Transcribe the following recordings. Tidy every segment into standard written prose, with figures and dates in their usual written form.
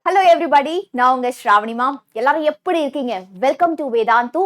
Hello everybody, நான் உங்க Shravanee Mam. எல்லாரும் எப்படி இருக்கீங்க? Welcome to Vedantu.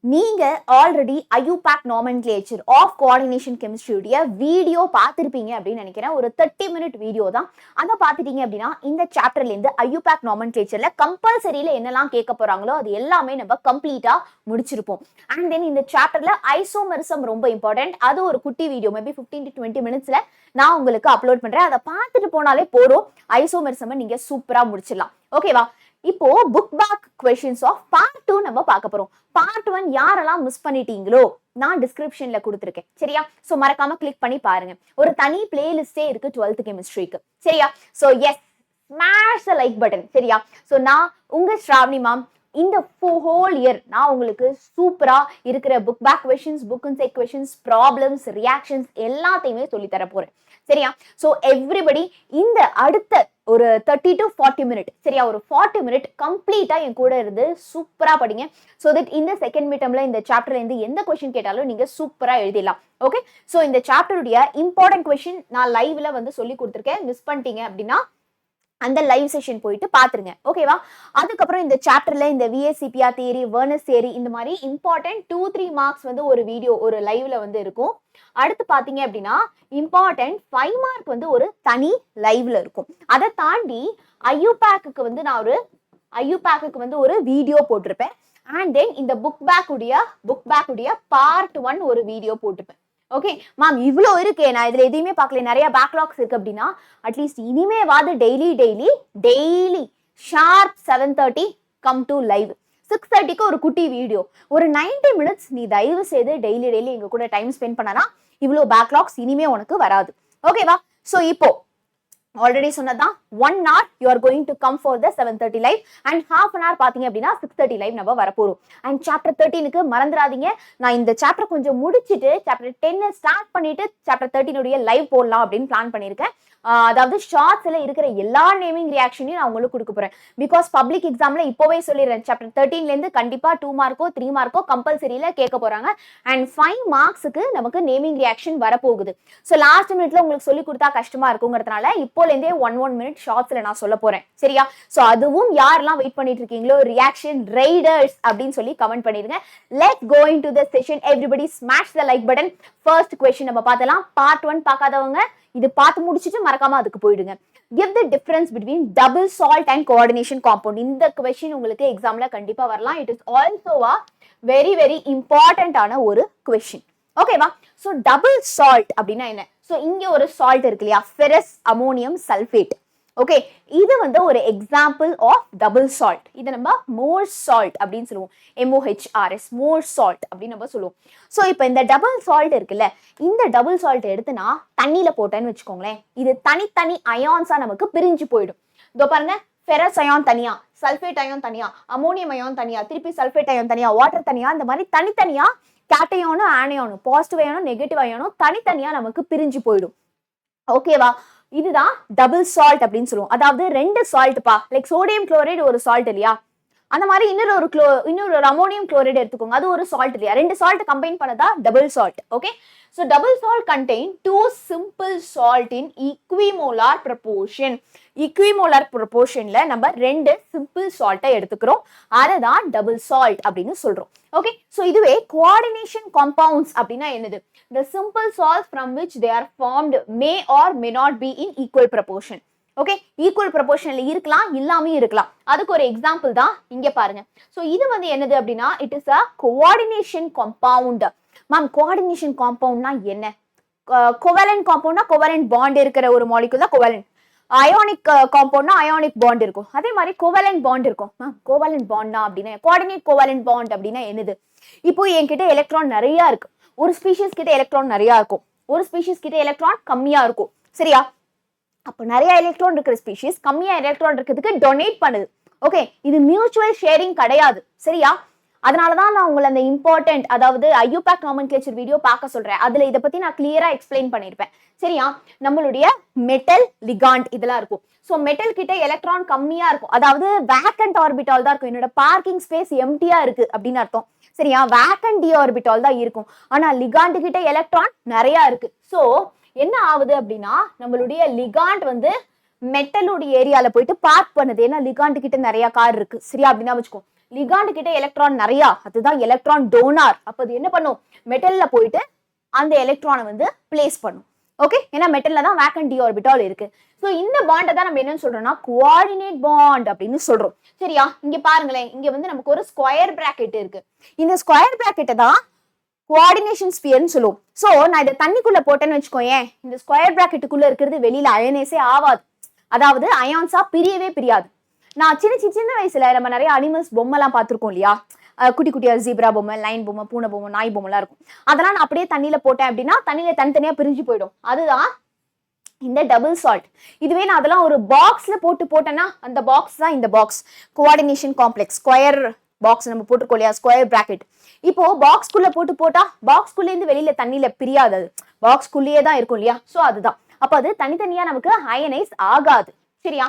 நீங்க already IUPAC nomenclature of coordination chemistry உடைய வீடியோ பார்த்திருப்பீங்க அப்படின்னு நினைக்கிறேன். ஒரு 30-minute வீடியோ தான். அதை பார்த்துட்டீங்க அப்படின்னா இந்த சாப்டர்ல இருந்து IUPAC nomenclatureல கம்பல்சரியில என்னெல்லாம் கேட்க போறாங்களோ அது எல்லாமே நம்ம கம்ப்ளீட்டா முடிச்சிருப்போம். அண்ட் தென் இந்த சாப்டர்ல ஐசோமரிசம் ரொம்ப இம்பார்ட்டன்ட். அது ஒரு குட்டி வீடியோ மேபி 15 to 20 minutesல நான் உங்களுக்கு அப்லோட் பண்றேன். அதை பார்த்துட்டு போனாலே போறோம். ஐசோமரிசம் நீங்க சூப்பரா முடிச்சிடலாம். ஓகேவா? இப்போ book back questions of part 2 நம்ம பார்க்க போறோம். பார்ட் 1 யாரெல்லாம் மிஸ் பண்ணிட்டீங்களோ நான் டிஸ்கிரிப்ஷன்ல கொடுத்துருக்கேன். சரியா? சோ மறக்காம கிளிக் பண்ணி பாருங்க. ஒரு தனி பிளேலிஸ்டே இருக்கு 12th கெமிஸ்ட்ரிக்கு. சரியா? So yes, smash the like button. சரியா? சோ நான் உங்க Shravanee Mam இந்த ஹோல் இயர் நான் உங்களுக்கு சூப்பரா இருக்கிற book back questions, book and check questions, problems, reactions எல்லாத்தையுமே சொல்லி தர போறேன். சரியா? சோ எவ்ரிபடி இந்த அடுத்த ஒரு 30 to 40 மினிட், சரியா, ஒரு 40 மினிட் கம்ப்ளீட்டா என் கூட இருந்து சூப்பரா படிங்க. சோ தட் இந்த செகண்ட் மீட்டம்ல இந்த சாப்டர்ல இருந்து எந்த கொஸ்டின் கேட்டாலும் நீங்க சூப்பரா எழுதிடலாம். ஓகே? சோ இந்த சாப்டருடைய இம்பார்ட்டன்ட் கொஸ்டின் நான் லைவ்ல வந்து சொல்லி கொடுத்துருக்கேன். மிஸ் பண்ணிட்டீங்க அப்படின்னா அந்த லைவ் செஷன் போயிட்டு பாத்துருங்க. ஓகேவா? அதுக்கப்புறம் இந்த சாப்டர்ல இந்த VSCPR தியரி, வெர்னர் தியரி, இந்த மாதிரி இம்பார்ட்டன்ட் 2-3 மார்க்ஸ் வந்து ஒரு வீடியோ ஒரு லைவ்ல வந்து இருக்கும். அடுத்து பாத்தீங்க அப்படின்னா இம்பார்ட்டன்ட் 5 மார்க் வந்து ஒரு தனி லைவ்ல இருக்கும். அதை தாண்டி IUPACக்கு வந்து நான் ஒரு வீடியோ போட்டிருப்பேன். அண்ட் தென் இந்த புக் பேக் உடைய பார்ட் 1 ஒரு வீடியோ போட்டிருப்பேன். ஓகே மேம், இவ்வளோ இருக்கே, நான் இதுல எதையுமே பார்க்கல, நிறைய பேக்லாக்ஸ் இருக்கு அப்படின்னா அட்லீஸ்ட் இனிமேவாது daily sharp 7:30 come to live. 6:30க்கு ஒரு குட்டி வீடியோ, ஒரு 90 மினிட்ஸ் நீ தயவு செய்து டெய்லி எங்க கூட டைம் ஸ்பெண்ட் பண்ணனா இவ்வளோ பேக்லாக்ஸ் இனிமே உனக்கு வராது. ஓகேவா? ஸோ இப்போ ஆல்ரெடி சொன்னதான் 1 hour you are going to come for the 7:30 live and half an hour பாத்தீங்க அப்படின்னா 6:30 live நம்ம வரப்போறோம். அண்ட் சாப்டர் 13க்கு மறந்துடாதீங்க, நான் இந்த சாப்டர் கொஞ்சம் முடிச்சுட்டு சாப்டர் 10 ஸ்டார்ட் பண்ணிட்டு சாப்டர் 13 உடைய லைவ் போடலாம் அப்படின்னு பிளான் பண்ணியிருக்கேன். அதாவது ஷார்ட்ஸ்ல இருக்கிற எல்லா நேமிங் ரியாக்ஷனையும் நான் உங்களுக்கு கொடுக்க போறேன். பிகாஸ் பப்ளிக் எக்ஸாம்ல இப்போவே சொல்லிடுறேன், சாப்டர் 13ல இருந்து கண்டிப்பா 2 மார்க்கோ 3 மார்க்கோ கம்பல்சரியில கேட்க போறாங்க. அண்ட் 5 மார்க்ஸுக்கு நமக்கு நேமிங் ரியாக்ஷன் வரப்போகுது. ஸோ லாஸ்ட் மினிட்ல உங்களுக்கு சொல்லி கொடுத்தா கஷ்டமா இருக்குங்கிறதுனால இப்போல இருந்தே 1 மினிட் ஷார்ட்ஸ்ல நான் சொல்ல போறேன். சரியா? ஸோ அதுவும் யாரெல்லாம் வெயிட் பண்ணிட்டு இருக்கீங்களோ ரியாக்ஷன் ரைடர்ஸ் அப்படின்னு சொல்லி கமெண்ட் பண்ணிருங்க. Let's go into the session. Everybody smash the like button. First question நம்ம பார்த்தலாம். பார்ட் 1 பார்க்காதவங்க இது பார்த்து முடிச்சிட்டு மறக்காம அதுக்கு போயிடுங்க. Give the difference between double salt and coordination compound. இந்த क्वेश्चन உங்களுக்கு எக்ஸாம்ல கண்டிப்பா வரலாம். It is also a very important ஆன ஒரு क्वेश्चन. ஓகேவா? சோ டபுள் சால்ட் அப்படின்னா என்ன? சோ இங்க ஒரு சால்ட் இருக்கு இல்லையா, ஃபெரஸ் அமோனியம் சல்ஃபேட். ஓகே, இது வந்து ஒரு எக்ஸாம்பிள் ஆஃப் டபுள் சால்ட். இதை நம்ம மோர் சால்ட் அப்படின்னு சொல்லுவோம். MOHRS, மோர் சால்ட் அப்படின்னு நம்ம சொல்லுவோம். ஸோ இப்போ இந்த டபுள் சால்ட் இருக்குல்ல, இந்த டபுள் சால்ட் எடுத்து நான் தண்ணியில போட்டேன்னு வச்சுக்கோங்களேன், இது தனித்தனி அயான்ஸா நமக்கு பிரிஞ்சு போயிடும். இதோ பாருங்க, ஃபெரஸ் அயான் தனியா, சல்ஃபேட் அயான் தனியா, அமோனியம் அயான் தனியா, திருப்பி சல்ஃபேட் அயான் தனியா, வாட்டர் தனியா, இந்த மாதிரி தனித்தனியா கேட்டையானோ ஆனையானோ, பாசிட்டிவ் அயானோ நெகட்டிவ் அயானோ தனித்தனியா நமக்கு பிரிஞ்சு போயிடும். ஓகேவா? இதுதான் டபுள் சால்ட் அப்படின்னு சொல்லுவோம். அதாவது 2 சால்ட்பா, லைக் சோடியம் குளோரைடு ஒரு சால்ட் இல்லையா, அந்த மாதிரி இன்னொரு அமோனியம் குளோரைடு எடுத்துக்கோங்க, அது ஒரு சால்ட் இல்லையா, 2 சால்ட் கம்பைன் பண்ணதா double salt. Okay, so double salt contain 2 simple salt in equimolar proportion. equimolar proportionல நம்ம 2 simple salt எடுத்துக்கிறோம், அதுதான் double salt அப்படின்னு சொல்றோம். ஓகே, so இதுவே coordination compounds அப்படின்னா என்னது? The simple salts from which they are formed may or may not be in equal proportion. Okay, equal ப்ரொபோர்ஷன்ல இருக்கலாம், இல்லாம இருக்கலாம். அதுக்கு ஒரு எக்ஸாம்பிள் தான் இங்க பாருங்க. சோ இது வந்து என்னது அப்படின்னா it is a coordination compound. Ma'am, coordination காம்பவுண்ட்னா என்ன? கோவலன்ட் காம்பவுண்ட்னா கோவலன்ட் பாண்ட் இருக்கிற ஒரு மாலிகுல் தான் கோவலன்ட். அயானிக் காம்பவுண்ட்னா அயானிக் பாண்ட் இருக்கும். அதே மாதிரி கோவலன்ட் பாண்ட் இருக்கும். மேம், கோவலன்ட் பாண்ட்னா அப்படின்னா கோஆர்டினேட் கோவலன்ட் பாண்ட் அப்படின்னா என்னது? இப்போ என்கிட்ட எலக்ட்ரான் நிறைய இருக்கு, ஒரு ஸ்பீஷிஸ் கிட்ட எலக்ட்ரான் நிறைய இருக்கும், ஒரு ஸ்பீஷிஸ் கிட்ட எலக்ட்ரான் கம்மியா இருக்கும். சரியா? அப்போ நிறைய எலக்ட்ரான் இருக்கிற ஸ்பீஷிஸ் கம்மியா எலக்ட்ரான் இருக்கிறதுக்கு டொனேட் பண்ணுது. ஓகே, இது மியூச்சுவல் ஷேரிங் கிடையாது. சரியா? அதனாலதான் நான் உங்களை அந்த இம்பார்ட்டன்ட், அதாவது IUPAC nomenclature வீடியோ பார்க்க சொல்றேன். அதுல இதை பத்தி நான் கிளியரா எக்ஸ்பிளைன் பண்ணிருப்பேன். சரியா? நம்மளுடைய மெட்டல் லிகாண்ட் இதெல்லாம் இருக்கும். சோ மெட்டல் கிட்ட எலக்ட்ரான் கம்மியா இருக்கும், அதாவது வேக்கன்ட் ஆர்பிட்டால் தான் இருக்கும். என்னோட பார்க்கிங் ஸ்பேஸ் எம்டியா இருக்கு அப்படின்னு அர்த்தம். சரியா? வேக்கன்ட் டி ஆர்பிட்டால் தான் இருக்கும். ஆனா லிகாண்ட் கிட்ட எலக்ட்ரான் நிறைய இருக்கு. சோ என்ன ஆகுது அப்படின்னா நம்மளுடைய லிகாண்ட் வந்து மெட்டலோட ஏரியால போயிட்டு பார்க் பண்ணுது. ஏன்னா லிகாண்ட் கிட்ட நிறைய கார் இருக்கு சரியா, அப்படின்னா வச்சுக்கோ லிகாண்ட் கிட்ட எலக்ட்ரான் நிறைய, அதுதான் எலக்ட்ரான் டோனார். அப்ப அது என்ன பண்ணும், மெட்டல்ல போயிட்டு அந்த எலக்ட்ரானை வந்து பிளேஸ் பண்ணும். ஓகே, ஏன்னா மெட்டல்ல தான் வேக்கன்ட் டி ஆர்பிட்டால் இருக்கு. ஸோ இந்த பாண்டை தான் நம்ம என்னன்னு சொல்றோம்னா கோஆர்டினேட் பாண்ட் அப்படின்னு சொல்றோம் சரியா. இங்க பாருங்களேன், இங்க வந்து நமக்கு ஒரு ஸ்கொயர் பிராக்கெட் இருக்கு. இந்த ஸ்கொயர் பிராக்கெட்டை தான் கோஆர்டினேஷன் ஸ்பியர்னு சொல்லுவோம். ஸோ நான் இதை தண்ணிக்குள்ள போட்டேன்னு வச்சுக்கோயேன், இந்த ஸ்கொயர் பிராக்கெட்டுக்குள்ள இருக்கிறது வெளியில அயனேஸே ஆகாது, அதாவது அயான்ஸா பிரியவே பிரியாது. நான் சின்ன வயசுல நம்ம நிறைய அனிமல்ஸ் பொம்மைலாம் பார்த்துருக்கோம் இல்லையா, குட்டி குட்டியா ஜீப்ரா பொம்மை, லைன் பொம்மை, பூனை பொம்மை, நாய் பொம்மைலாம் இருக்கும். அதெல்லாம் நான் அப்படியே தண்ணியில போட்டேன் அப்படின்னா தண்ணியில தனித்தனியா பிரிஞ்சு போயிடும். அதுதான் இந்த டபுள் சால்ட். இதுவே நான் அதெல்லாம் ஒரு பாக்ஸ்ல போட்டேன்னா அந்த பாக்ஸ் தான் இந்த box, coordination complex. Square box நம்ம போட்டுருக்கோம் இல்லையா, ஸ்கொயர் பிராக்கெட். இப்போ பாக்ஸ்குள்ள போட்டா பாக்ஸ்குள்ள இருந்து வெளியில தண்ணியில பிரியாது, அது பாக்ஸ்குள்ளேயே தான் இருக்கும் இல்லையா. ஸோ அதுதான், அப்ப அது தனித்தனியா நமக்கு அயனைஸ் ஆகாது சரியா.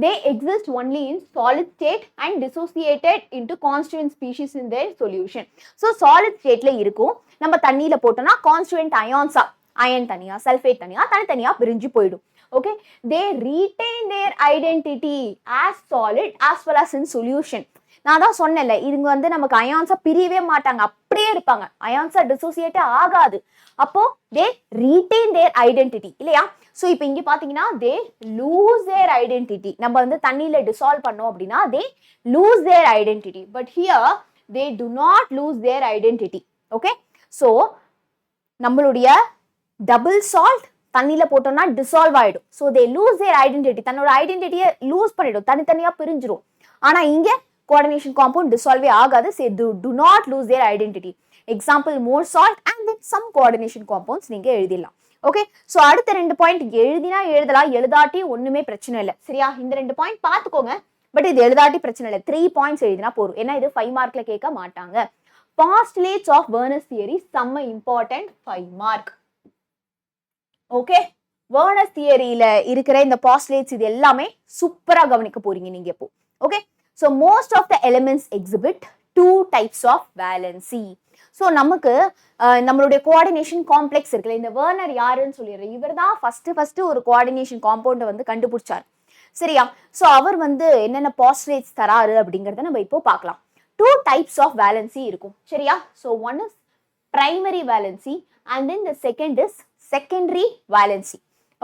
They exist only in solid state and dissociated into constituent species in their solution. So solid stateல இருக்கும், நம்ம தண்ணியில போட்டோம்னா constituent ionsா, அயன் தனியா சல்ஃபேட் தனியா தனித்தனியா பிரிஞ்சு போயிடும். Okay, they retain their identity as solid as well as in solution. நான் தான் சொன்னேன்ல, இதுங்க வந்து நமக்கு அயான்ஸா பிரியவே மாட்டாங்க, அப்படியே இருப்பாங்க, அயான்ஸா டிசோசியேட்டே ஆகாது. அப்போ they retain their identity இல்லையா. ஸோ இப்போ இங்கே பார்த்தீங்கன்னா they lose their identity. நம்ம வந்து தண்ணியில டிசால்வ் பண்ணோம் அப்படின்னா they lose their identity, but here they do not lose their identity. Okay, so நம்மளுடைய டபுள் சால்ட் தண்ணியில போட்டோம்னா டிசால்வ் ஆயிடும். So they lose their identity, தன்னோட ஐடென்டிட்டியை லூஸ் பண்ணிடும், தனித்தனியா பிரிஞ்சிரும். ஆனா இங்க coordination compound dissolve ஆகாது, say do not lose their identity. Example, more salt and then some coordination compounds நீங்க எழுதிடலாம். ஓகே, ஸோ அடுத்த 2 பாயிண்ட் எழுதினா எழுதலாம், எழுதாட்டி ஒண்ணுமே பிரச்சனை இல்லை சரியா. இந்த 2 பாயிண்ட் பார்த்துக்கோங்க, பட் இது எழுதாட்டி பிரச்சனை இல்லை, 3 பாயிண்ட்ஸ் எழுதினா போதும், ஏன்னா இது 5 மார்க்ல கேட்க மாட்டாங்க. Postulates of Werner's theory, செம்ம important 5 மார்க். ஓகே, Werner's theoryல இருக்கிற இந்த postulates இது எல்லாமே சூப்பரா கவனிக்க போறீங்க நீங்க இப்போ. Okay, so most of the elements exhibit 2 types of valency. So நமக்கு நம்மளுடைய கோஆர்டினேஷன் காம்ப்ளெக்ஸ் இருக்குல்ல, இந்த வேர்னர் யாருன்னு சொல்லிடுறேன், இவர் தான் ஃபர்ஸ்ட் ஒரு கோஆர்டினேஷன் காம்பவுண்டை வந்து கண்டுபிடிச்சார் சரியா. ஸோ அவர் வந்து என்னென்ன பாஸ்டுலேட்ஸ் தராரு அப்படிங்கிறத நம்ம இப்போ பார்க்கலாம். 2 types of valency இருக்கும் சரியா. So one is primary valency and then the second is secondary valency.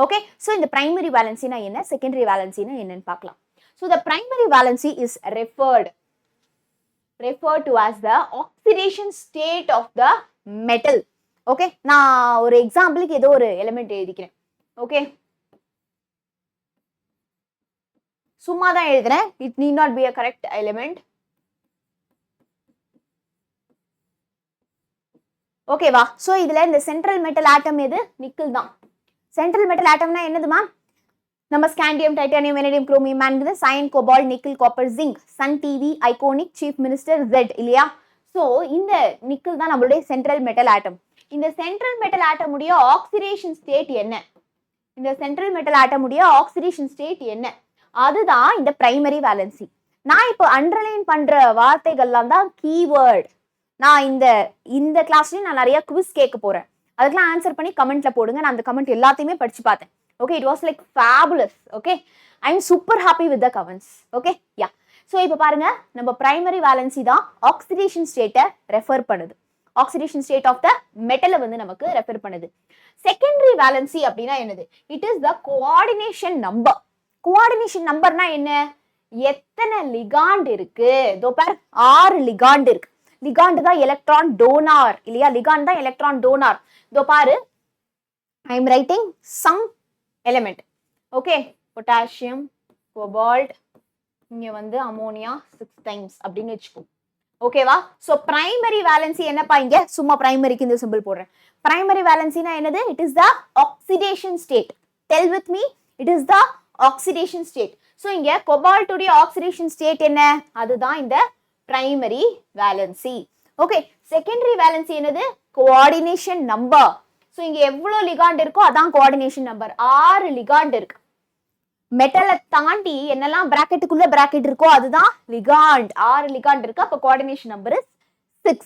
Okay, so இந்த பிரைமரி வேலன்சினா என்ன, செகண்டரி வேலன்சினா என்னன்னு பார்க்கலாம். So the primary valency is referred to as the oxidation state of the metal. Okay, நான் ஒரு எக்ஸாம்பிளுக்கு ஏதோ ஒரு element எழுதிக்கிறேன். ஓகே, சும்மா தான் எழுதுறேன், it need not be a correct element. ஓகேவா. ஸோ இதுல இந்த சென்ட்ரல் மெட்டல் ஆட்டம் எது, நிக்கல் தான். சென்ட்ரல் மெட்டல் ஆட்டம்னா என்னதுமா, நம்ம scandium, titanium, vanadium, chromium, manganese, iron, cobalt, nickel, copper, zinc, Sun TV, iconic, chief minister, Z இல்லையா. ஸோ இந்த நிக்கல் தான் நம்மளுடைய சென்ட்ரல் மெட்டல் ஆட்டம். இந்த சென்ட்ரல் மெட்டல் ஆட்டம் உடைய ஆக்சிடேஷன் ஸ்டேட் என்ன, இந்த சென்ட்ரல் மெட்டல் ஆட்டம் உடைய ஆக்சிடேஷன் ஸ்டேட் என்ன, அதுதான் இந்த பிரைமரி வேலன்சி. நான் இப்போ அண்டர்லைன் பண்ற வார்த்தைகள்லாம் தான் கீவேர்ட். நான் இந்த கிளாஸ்லயும் நான் நிறைய குவிஸ் கேட்க போறேன், அதுக்கெல்லாம் ஆன்சர் பண்ணி கமெண்ட்ல போடுங்க. நான் அந்த கமெண்ட் எல்லாத்தையுமே படிச்சு பார்த்தேன். Okay, it was like fabulous. Okay, I'm super happy with the comments. Okay, yeah. So இப்போ பாருங்க, நம்ம primary valency தான் oxidation state ரெஃபர் பண்ணுது, oxidation state of the metal வந்து நமக்கு ரெஃபர் பண்ணுது. secondary valency அப்படின்னா என்னது, it is the coordination number. coordination numberனா என்ன, எத்தனை லிகாண்ட் இருக்கு. இதோ பாரு 6 லிகாண்ட் இருக்கு. லிகாண்ட் தான் எலக்ட்ரான் டோனார் இல்லையா, லிகாண்ட் தான் எலக்ட்ரான் டோனார். இதோ பாரு, I am writing some element. Okay, potassium, cobalt, இங்க வந்து அமோனியா 6 times அப்படின்னு வச்சுக்கோ. ஓகேவா. ஸோ பிரைமரி வேலன்சி என்னப்பா, இங்க சும்மா பிரைமரிக்கு இந்த சிம்பிள் போடுறேன். பிரைமரி வேலன்சினா என்னது, it is the oxidation state. Tell with me, it is the oxidation state. So இங்க கோபால்ட்டுடைய ஆக்சிடேஷன் ஸ்டேட் என்ன, அதுதான் இந்த primary valency. Okay, secondary valency என்னது, கோஆர்டினேஷன் நம்பர். ஸோ இங்க எவ்வளோ லிகாண்ட் இருக்கோ அதான் கோஆர்டினேஷன் நம்பர். 6 லிகாண்ட் இருக்கு. மெட்டலை தாண்டி என்னெல்லாம் பிராக்கெட்டுக்குள்ள பிராக்கெட் இருக்கோ அதுதான் லிகாண்ட். 6 லிகாண்ட் இருக்கு, அப்போ கோஆர்டினேஷன் நம்பர் இஸ் 6.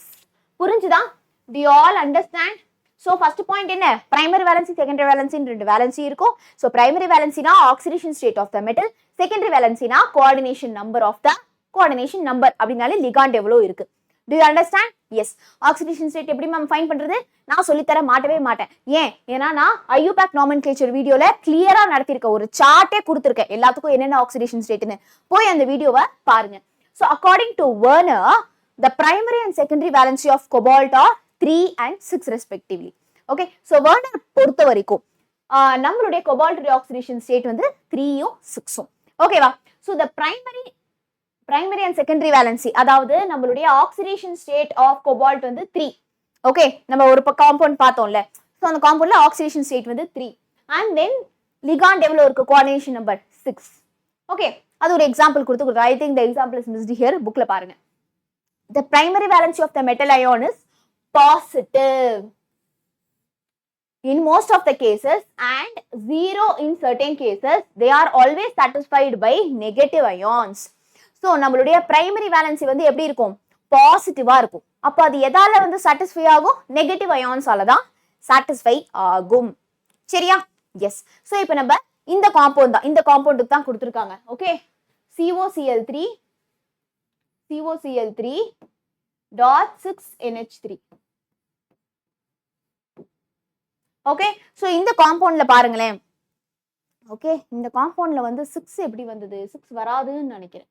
புரிஞ்சுதா? Do you all understand? So first point என்ன primary valency secondary valency ரெண்டு valency இருக்கும். So primary valency na oxidation state of the metal, secondary valency na coordination number of the coordination number அப்படினாலே ligand எவ்வளோ இருக்கு. Do you understand? Yes. Oxidation state எப்படி ma'am find பண்றது? நான் சொல்லி தர மாட்டவே மாட்டேன். ஏன்னா நான் IUPAC nomenclature வீடியோல கிளியரா நடத்திருக்க ஒரு சார்ட்டே கொடுத்திருக்கேன். எல்லாத்துக்கும் என்னென்ன ஆக்சிடேஷன் ஸ்டேட்னு போய் அந்த வீடியோவை பாருங்க. So according to Werner, the primary and secondary valency of cobalt are 3 and 6 respectively. Okay. So Werner பொறுத்த வரைக்கும் நம்மளுடைய cobalt oxidation state வந்து 3யும் 6ம். ஓகேவா? So the primary and secondary valency அதாவது நம்மளுடைய oxidation state of cobalt வந்து 3. ஓகே, நம்ம ஒரு காம்பவுண்ட் பார்த்தோம்ல. ஸோ அந்த காம்பவுண்ட்ல ஆக்சிடேஷன் ஸ்டேட் வந்து 3 அண்ட் தென் லிகாண்ட் எவ்வளோ இருக்கு கோஆர்டினேஷன் நம்பர் 6. ஓகே, அது ஒரு எக்ஸாம்பிள் கொடுத்து I think the example is missed here. புக்ல பாருங்க. The primary valency of the metal ion is positive in most of the cases and 0 in certain cases. They are always satisfied by negative ions. So நம்மளுடைய primary valency வந்து எப்படி இருக்கும்? பாசிட்டிவா இருக்கும். அப்போ அது எதால வந்து சாட்டிஸ்ஃபை ஆகும்? நெகட்டிவ் அயான்ஸால தான் சாட்டிஸ்ஃபை ஆகும். சரியா? எஸ். ஸோ இப்போ நம்ம இந்த காம்பவுண்ட் தான், இந்த காம்பவுண்டுக்கு தான் கொடுத்துருக்காங்க. Okay, COCl3 .6NH3. Okay, so இந்த காம்பவுண்ட்ல பாருங்களேன். ஓகே, இந்த காம்பவுண்ட்ல வந்து 6 எப்படி வந்தது? 6 வராதுன்னு நினைக்கிறேன்.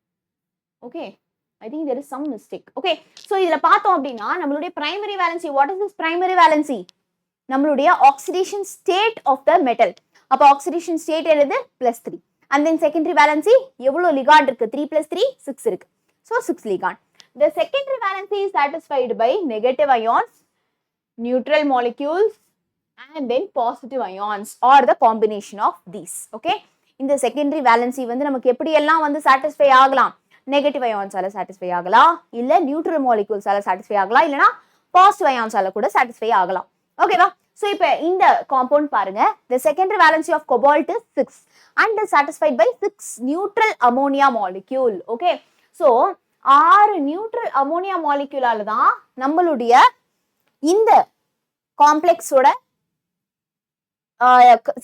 Okay, I think there is some mistake. Okay, so இதுல பார்த்தோம் அப்படின்னா நம்மளுடைய primary valency, what is this primary valency? நம்மளுடைய oxidation state of the metal. அப்ப oxidation state என்னது? +3. And then secondary valency எவ்வளவு ligand இருக்கு? 3 + 3 6 இருக்கு. So 6 ligand. The secondary valency is satisfied by negative ions, neutral molecules and then positive ions or the combination of these. Okay, இந்த secondary valency வந்து நமக்கு எப்படி எல்லாம் வந்து satisfy ஆகலாம்? நெகட்டிவ் அயான்ஸால சாட்டிஸ்ஃபை ஆகலாம், இல்ல நியூட்ரல் மாலிகூல்ஸால சாட்டிஸ்ஃபை ஆகலாம், இல்லனா பாசிட்டிவ் அயான்ஸால கூட சாட்டிஸ்ஃபை ஆகலாம். ஓகேவா? சோ இப்போ இந்த காம்பவுண்ட் பாருங்க. the secondary valency of cobalt is 6 and is satisfied by 6 neutral ammonia molecule. Okay, so 6 neutral ammonia மாலிக்யூலால தான் நம்மளுடைய இந்த காம்ப்ளெக்ஸோட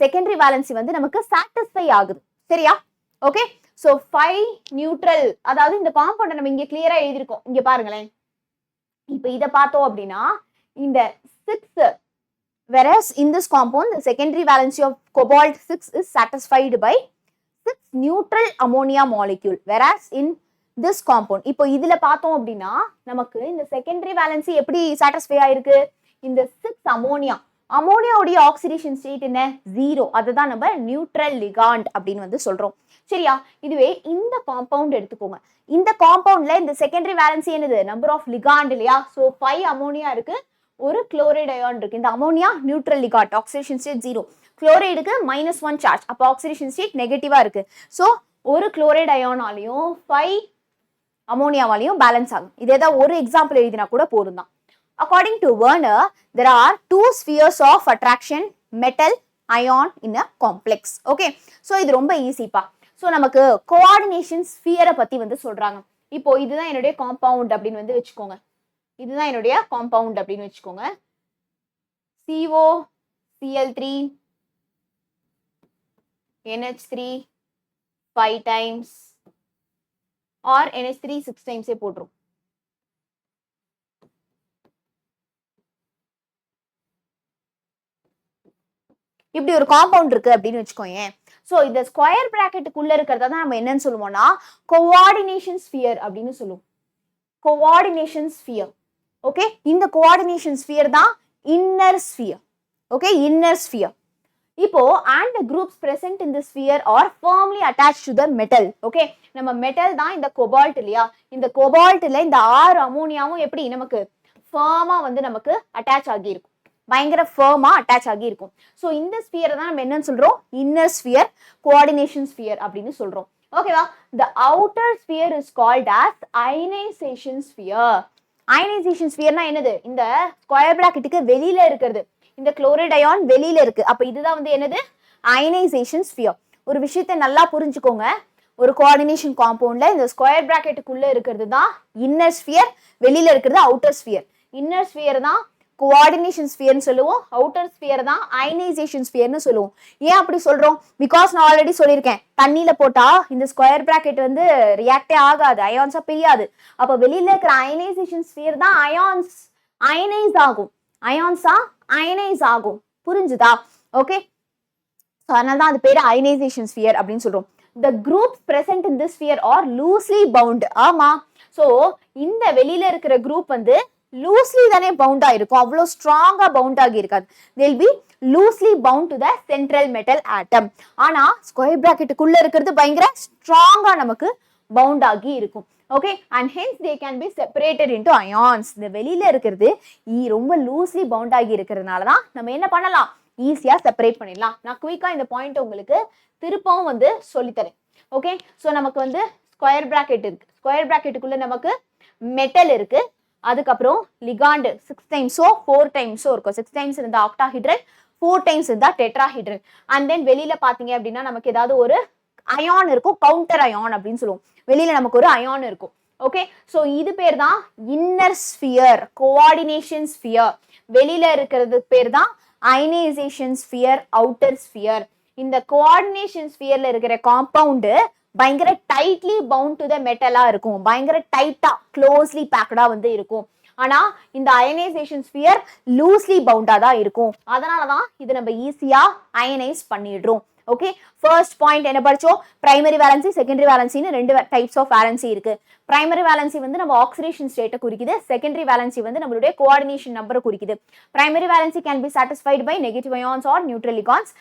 செகண்டரி வேலன்சி வந்து நமக்கு சாட்டிஸ்ஃபை ஆகுது. சரியா? ஓகே, so 5 நியூட்ரல், அதாவது இந்த காம்பவுண்ட் நம்ம இங்க கிளியரா எழுதிருக்கோம். இங்க பாருங்களேன். இப்போ இத பார்த்தோம் அப்படின்னா இந்த 6, whereas in this compound the secondary valency of cobalt 6 is satisfied by 6 neutral ammonia molecule, whereas in this compound இப்போ இதுல பார்த்தோம் அப்படின்னா நமக்கு இந்த secondary valency எப்படி satisfy ஆயிருக்கு? இந்த 6 அமோனியாவுடைய ஆக்சிடேஷன் ஸ்டேட் என்ன? 0. அதுதான் நம்ம நியூட்ரல் லிகாண்ட் அப்படின்னு வந்து சொல்றோம். சரியா? இதுவே இந்த காம்பவுண்ட் எடுத்துக்கோங்க. இந்த காம்பவுண்ட்ல இந்த செகண்டரி வேலன்சி என்னது? நம்பர் ஆஃப் லிகாண்ட் இல்லையா? ஸோ 5 அமோனியா இருக்கு, ஒரு குளோரைடு அயான் இருக்கு. இந்த ammonia neutral ligand, oxidation state 0. குளோரைடுக்கு -1 charge, அப்போ ஆக்சிடேஷன் ஸ்டேட் நெகட்டிவா இருக்கு. ஸோ ஒரு குளோரைடு அயானாலையும் 5 அமோனியாவாலையும் பேலன்ஸ் ஆகும். இதே தான் ஒரு எக்ஸாம்பிள் எழுதினா கூட போதும் தான். According to Werner, there are 2 spheres of attraction, metal, ion in a complex. Okay, so இது ரொம்ப ஈஸிப்பா. ஸோ நமக்கு கோஆர்டினேஷன் ஸ்பியரை பத்தி வந்து சொல்றாங்க. இப்போ இதுதான் என்னுடைய காம்பவுண்ட் அப்படின்னு வந்து வச்சுக்கோங்க. இதுதான் என்னுடைய காம்பவுண்ட் அப்படின்னு வச்சுக்கோங்க. COCl3 NH3 5 times or NH3 6 times போட்டுரும். இப்படி ஒரு காம்பவுண்ட் இருக்கு அப்படின்னு வச்சுக்கோங்க. ஸோ இந்த ஸ்கொயர் பிராக்கெட்டுக்குள்ள இருக்கிறதா தான் நம்ம என்னன்னு சொல்லுவோம்னா கோஆர்டினேஷன் ஸ்பியர் அப்படின்னு சொல்லுவோம். Coordination sphere. ஓகே, இந்த கோஆர்டினேஷன் ஸ்பியர் தான் inner sphere. Okay, inner sphere. இப்போ and the groups present in the sphere are firmly attached to the metal. Okay, நம்ம மெட்டல் தான் இந்த கோபால்ட் இல்லையா? இந்த கோபால்ட்ல இந்த 6 அமோனியாவும் எப்படி நமக்கு ஃபர்மா வந்து நமக்கு அட்டாச் ஆகி இருக்கும், பயங்கர ஃபர்மா அட்டாச் ஆகி இருக்கும். ஸோ இந்த ஸ்பியரை தான் நம்ம என்னன்னு சொல்றோம்? இன்னர் ஸ்பியர், கோஆர்டினேஷன் ஸ்பியர் அப்படின்னு சொல்றோம். ஓகேவா? the outer sphere is called as ionization sphere. ionization ஸ்பியர்னா என்னது? இந்த ஸ்கொயர் பிராக்கெட்டுக்கு வெளியில இருக்கிறது. இந்த குளோரைடு அயான் வெளியில இருக்கு. அப்ப இதுதான் வந்து என்னது? ionization sphere. ஒரு விஷயத்தை நல்லா புரிஞ்சுக்கோங்க. ஒரு கோஆர்டினேஷன் காம்பவுண்ட்ல இந்த ஸ்கொயர் பிராக்கெட்டுக்குள்ள இருக்கிறது தான் இன்னர் ஸ்பியர், வெளியில இருக்கிறது அவுட்டர் ஸ்பியர். இன்னர் ஸ்பியர் தான் கோஆர்டினேஷன் ஸ்பியர்னு சொல்லுவோம், அவுட்டர் ஸ்பியர் தான் அயனைசேஷன் ஸ்பியர்னு சொல்லுவோம். ஏன் அப்படி சொல்றோம்? பிகாஸ் நான் ஆல்ரெடி சொல்லியிருக்கேன், தண்ணியில போட்டா இந்த ஸ்கொயர் பிராக்கெட் வந்து ரியாக்டே ஆகாது, அயான்ஸா பிரியாது. அப்ப வெளியில இருக்கிற அயனைசேஷன் ஸ்பியர் தான் அயனைஸ் ஆகும், அயான்ஸா அயனைஸ் ஆகும். புரிஞ்சுதா? ஓகே, அதனால தான் அது பேரு அயனைசேஷன் ஸ்பியர் அப்படின்னு சொல்றோம். The groups present in this sphere are loosely bound. ஆமா, சோ இந்த வெளியில இருக்கிற குரூப் வந்து லூஸ்லி தானே பவுண்டா இருக்கும், அவ்வளோ ஸ்ட்ராங்கா பவுண்ட் ஆகி இருக்காது. they'll be loosely bound to the central metal atom. ஆனா ஸ்கொயர் பிராக்கெட்டுக்குள்ள இருக்கிறது பயங்கர ஸ்ட்ராங்கா நமக்கு பவுண்ட் ஆகி இருக்கும். Okay, and hence they can be separated into ions. இந்த வெளியில இருக்கிறது ரொம்ப லூஸ்லி பவுண்ட் ஆகி இருக்கிறதுனால தான் நம்ம என்ன பண்ணலாம், ஈஸியா செப்பரேட் பண்ணிடலாம். நான் குயிக்கா இந்த பாயிண்ட் உங்களுக்கு திருப்பவும் வந்து சொல்லித்தரேன். ஓகே, ஸோ நமக்கு வந்து ஸ்கொயர் பிராக்கெட் இருக்கு, ஸ்கொயர் பிராக்கெட்டுக்குள்ள நமக்கு மெட்டல் இருக்கு, அதுக்கப்புறம் லிகாண்ட் 6 டைம்ஸோ 4 டைம்ஸோ இருக்கும். 6 டைம்ஸ் இருந்தா ஆக்டாஹைட்ரல், 4 டைம்ஸ் இருந்தா டெட்ராஹைட்ரல். அண்ட் தென் வெளியில பாத்தீங்க அப்படின்னா நமக்கு ஏதாவது ஒரு அயான் இருக்கும், கவுண்டர் அயான் அப்படின்னு சொல்லுவோம். வெளியில நமக்கு ஒரு அயான் இருக்கும். ஓகே, ஸோ இது பேர் தான் இன்னர் ஸ்பியர், கோஆர்டினேஷன் ஸ்பியர். வெளியில இருக்கிறது பேர் தான் அயனைசேஷன் ஸ்பியர், அவுட்டர் ஸ்பியர். இந்த கோஆர்டினேஷன் ஸ்பியர்ல இருக்கிற காம்பவுண்டு பயங்கர டைட்லி பவுண்ட் டு த மெட்டலா இருக்கும், பயங்கர டைட்டா க்ளோஸ்லி பேக்டா வந்து இருக்கும். ஆனா இந்த அயனைசேஷன் ஸ்பியர் லூஸ்லி பவுண்டா தான் இருக்கும். அதனாலதான் இது நம்ம ஈஸியா அயனைஸ் பண்ணிடுறோம். ஓகே, ஃபர்ஸ்ட் பாயிண்ட் என்ன படிச்சோம், பிரைமரி வேலன்சி செகண்டரி வேலன்சின்னு 2 டைப்ஸ் ஆஃப் வேலன்சி இருக்கு. பிரைமரி வேலன்சி வந்து நம்ம ஆக்சிடேஷன் ஸ்டேட்டை குறிக்குது, செகண்டரி வேலன்சி வந்து நம்மளுடைய கோஆர்டினேஷன் நம்பரை குறிக்குது. Primary valency can be satisfied by negative ions or neutral ligands.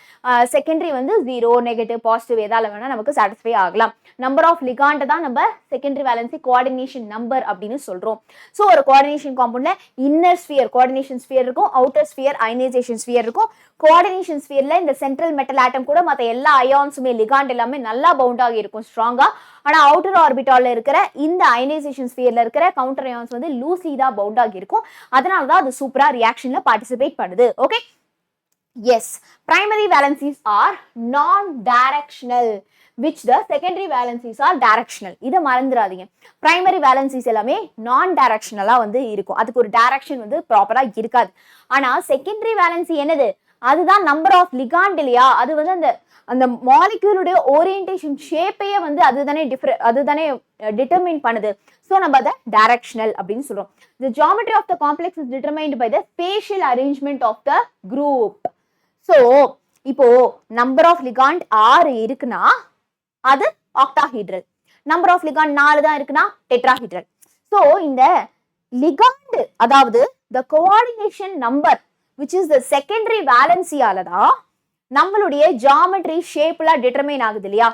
Secondary வந்து 0, நெகட்டிவ், பாசிட்டிவ் எதால வேணா நமக்கு சாட்டிஸ்ஃபை ஆகலாம். நம்பர் ஆஃப் லிகாண்ட் தான் நம்ம செகண்டரி வேலன்சி கோஆர்டினேஷன் நம்பர் அப்படின்னு சொல்றோம். ஸோ ஒரு கோஆர்டினேஷன் காம்பவுண்ட்ல இன்னர் ஸ்பியர் கோஆர்டினேஷன் ஸ்பியர் இருக்கும், அவுட்டர் ஸ்பியர் அயனைசேஷன் ஸ்பியர் இருக்கும். கோஆர்டினேஷன் ஸ்பியர்ல இந்த சென்ட்ரல் மெட்டல் ஆட்டம் கூட மற்ற எல்லா அயான்ஸுமே லிகாண்ட் எல்லாமே நல்லா பவுண்ட் ஆகி இருக்கும் ஸ்ட்ராங்கா. ஆனா அவுட்டர் ஆர்பிட்டால்ல இருக்கிற இந்த அயனைசேஷன் ஸ்பியர்ல இருக்கிற கவுண்டர் அயான்ஸ் வந்து லூஸ்லி தான் பவுண்ட் ஆகி இருக்கும். அதனால தான் அது சூப்பரா ரியாக்ஷன்ல பார்ட்டிசிபேட் பண்ணுது. Okay, yes, primary valencies are non directional which the secondary valencies are directional. இதை மறந்துடாதீங்க, பிரைமரி வேலன்சிஸ் எல்லாமே நான் டைரக்ஷனலா வந்து இருக்கும், அதுக்கு ஒரு டைரக்ஷன் வந்து ப்ராப்பரா இருக்காது. ஆனா செகண்டரி வேலன்சி என்னது, அதுதான் நம்பர் ஆஃப் லிகாண்ட் இல்லையா, அது வந்து அந்த அந்த மாலிக்யூலுடைய ஓரியன்டேஷன் ஷேப்பையே வந்து அதுதானே டிட்டர்மின் பண்ணுது. ஸோ நம்ம அதை டைரக்ஷனல் அப்படின்னு சொல்றோம். The geometry of the complex is determined by the spatial arrangement of the group. So இப்போ நம்பர் ஆஃப் லிகாண்ட் 6 இருக்குன்னா அது ஆக்டாஹைட்ரல், நம்பர் ஆஃப் லிகாண்ட் 4 தான் இருக்குன்னா டெட்ராஹைட்ரல். ஸோ இந்த லிகாண்ட் அதாவது the coordination number which is the secondary valencyயால தான் நம்மளுடைய geometry ஷேப்ல டிட்டர்மைன் ஆகுது இல்லையா,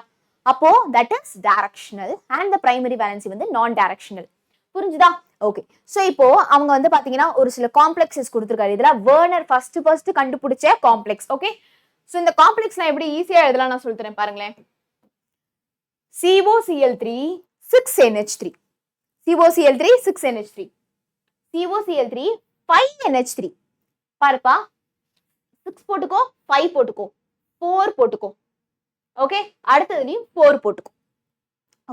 அப்போ that is directional and the primary valency வந்து நான் டைரக்ஷனல். புரிஞ்சுதா? ஓகே, ஸோ இப்போ அவங்க வந்து பாத்தீங்கன்னா ஒரு சில காம்ப்ளெக்ஸஸ் கொடுத்துருக்காரு. இதுல வேர்னர் ஃபர்ஸ்ட் கண்டுபிடிச்ச காம்ப்ளெக்ஸ். ஓகே, ஸோ இந்த காம்ப்ளெக்ஸ் நான் எப்படி ஈஸியா எழுதலாம் நான் சொல்லித்தரேன் பாருங்களேன். COCl3 6NH3, COCl3 6NH3, COCl3 5NH3. பாருப்பா, 6 போட்டுக்கோ, 5 போட்டுக்கோ, 4 போட்டுக்கோ. ஓகே, அடுத்ததுலயும் 4 போட்டுக்கோ.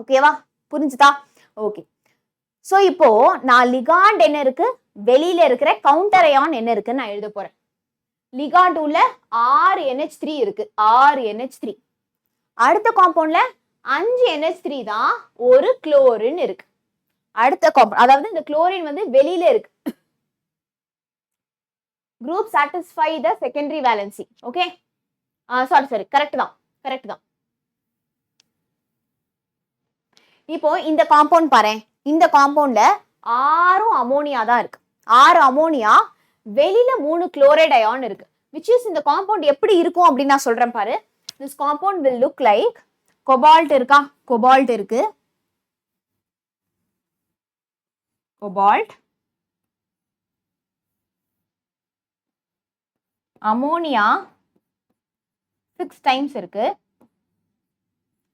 ஓகேவா? புரிஞ்சுதா? ஓகே, சோ இப்போ நான் லிகாண்ட் என்ன இருக்கு, வெளியில இருக்கிற கவுண்டர் அயான் என்ன இருக்குன்னு நான் எழுத போறேன். லிகாண்ட் உள்ள 6 NH3 இருக்கு, 6 NH3. அடுத்த காம்பவுண்ட்ல 5 NH3 தான் ஒரு குளோரின் இருக்கு. அடுத்த காம்பவுண்ட் அதாவது இந்த குளோரின் வந்து வெளியில இருக்கு. group satisfy the secondary valency. okay, sorry correct தான். இப்போ இந்த காம்பவுண்ட் பாரு, இந்த காம்பவுண்ட்ல 6 அமோனியா தான் இருக்கு. 6 அமோனியா, வெளியில 3 குளோரைட் அயான் இருக்கு. which is இந்த காம்பவுண்ட் எப்படி இருக்கும் அப்படின்னு நான் சொல்றேன் பாரு. this compound will look like cobalt இருக்கா, cobalt இருக்கு, cobalt, அமோனியா 6 டைம்ஸ் இருக்கு,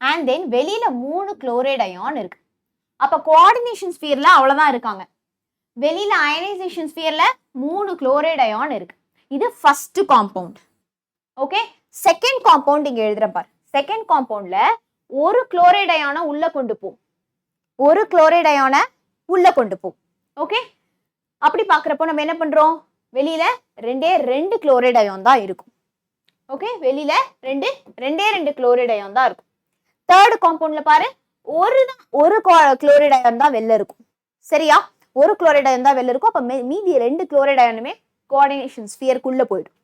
and then வெளியில 3 குளோரைட் அயான் இருக்கு. அப்ப கோஆர்டினேஷன் ஸ்பியர்ல அவ்வளவுதான் இருக்காங்க. வெளியில அயனைசேஷன் ஸ்பியர்ல 3 குளோரைட் அயான் இருக்கு. இது first compound. Okay, second compound இங்க எழுதுறேன் பாரு. செகண்ட் காம்பவுண்ட்ல ஒரு குளோரைட் அயானை உள்ள கொண்டு போ, ஒரு குளோரைட் அயானை உள்ள கொண்டு போ. ஓகே, அப்படி பாக்குறப்போ நம்ம என்ன பண்றோம், வெளியில ரெண்டு குளோரைடு அயான் தான் இருக்கும். ஓகே, வெளியில ரெண்டு குளோரைடு அயான் தான் இருக்கும். தேர்ட் காம்பவுண்ட்ல பாரு, ஒரு குளோரைடு அயான் தான் வெளில இருக்கும். சரியா, ஒரு குளோரைடு அயான் தான் வெளில இருக்கும். அப்ப மீதி 2 குளோரைடு அயானுமே கோஆர்டினேஷன் ஸ்பியருக்குள்ள போயிடும்.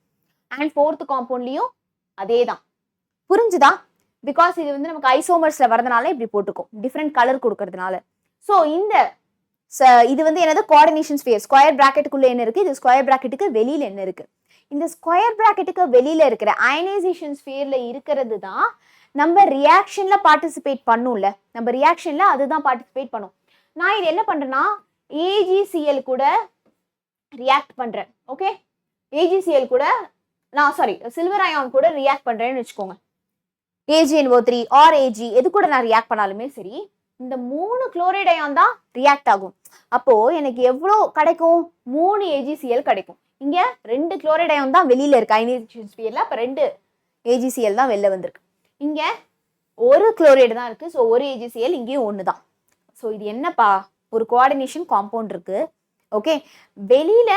அண்ட் ஃபோர்த் காம்பவுண்ட்லயும் அதே தான். புரிஞ்சுதா? பிகாஸ் இது வந்து நமக்கு ஐசோமர்ஸ்ல வரதுனால இப்படி போட்டுக்கும், டிஃப்ரெண்ட் கலர் கொடுக்கறதுனால. ஸோ இது வந்து என்னது கோஆர்டினேஷன் ஸ்பியர். ஸ்கொயர் பிராக்கெட்டுக்குள்ள என்ன இருக்கு, இது ஸ்கொயர் பிராக்கெட்டுக்கு வெளியில என்ன இருக்கு. இந்த ஸ்கொயர் பிராக்கெட்டுக்கு வெளியில இருக்கிற அயனைசேஷன் ஸ்பியர்ல இருக்கிறது தான் நம்ம ரியாக்ஷன்ல பார்ட்டிசிபேட் பண்ணும்ல. நம்ம ரியாக்ஷன்ல அதுதான் பார்ட்டிசிபேட் பண்ணும். நான் இது என்ன பண்றேன்னா AgCl கூட ரியாக்ட் பண்றேன். ஓகே, AgCl கூட நான் சில்வர் அயான் கூட ரியாக்ட் பண்றேன்னு வச்சுக்கோங்க. AgNO3 ஆர் Ag எது கூட நான் ரியாக்ட் பண்ணாலுமே சரி, இந்த 3 குளோரைடு அயான் தான் ரியாக்ட் ஆகும். அப்போ எனக்கு எவ்வளோ கிடைக்கும், 3 AgCl கிடைக்கும். இங்க 2 குளோரைடு அயான் தான் வெளியில இருக்கு அயனைசேஷன் ஸ்பியர்ல. அப்ப 2 AgCl தான் வெளில வந்திருக்கு. இங்க ஒரு குளோரைடு தான் இருக்கு. ஸோ ஒரு AgCl, இங்கேயும் ஒன்று தான். ஸோ இது என்னப்பா, ஒரு கோஆர்டினேஷன் காம்பவுண்ட் இருக்கு. ஓகே, வெளியில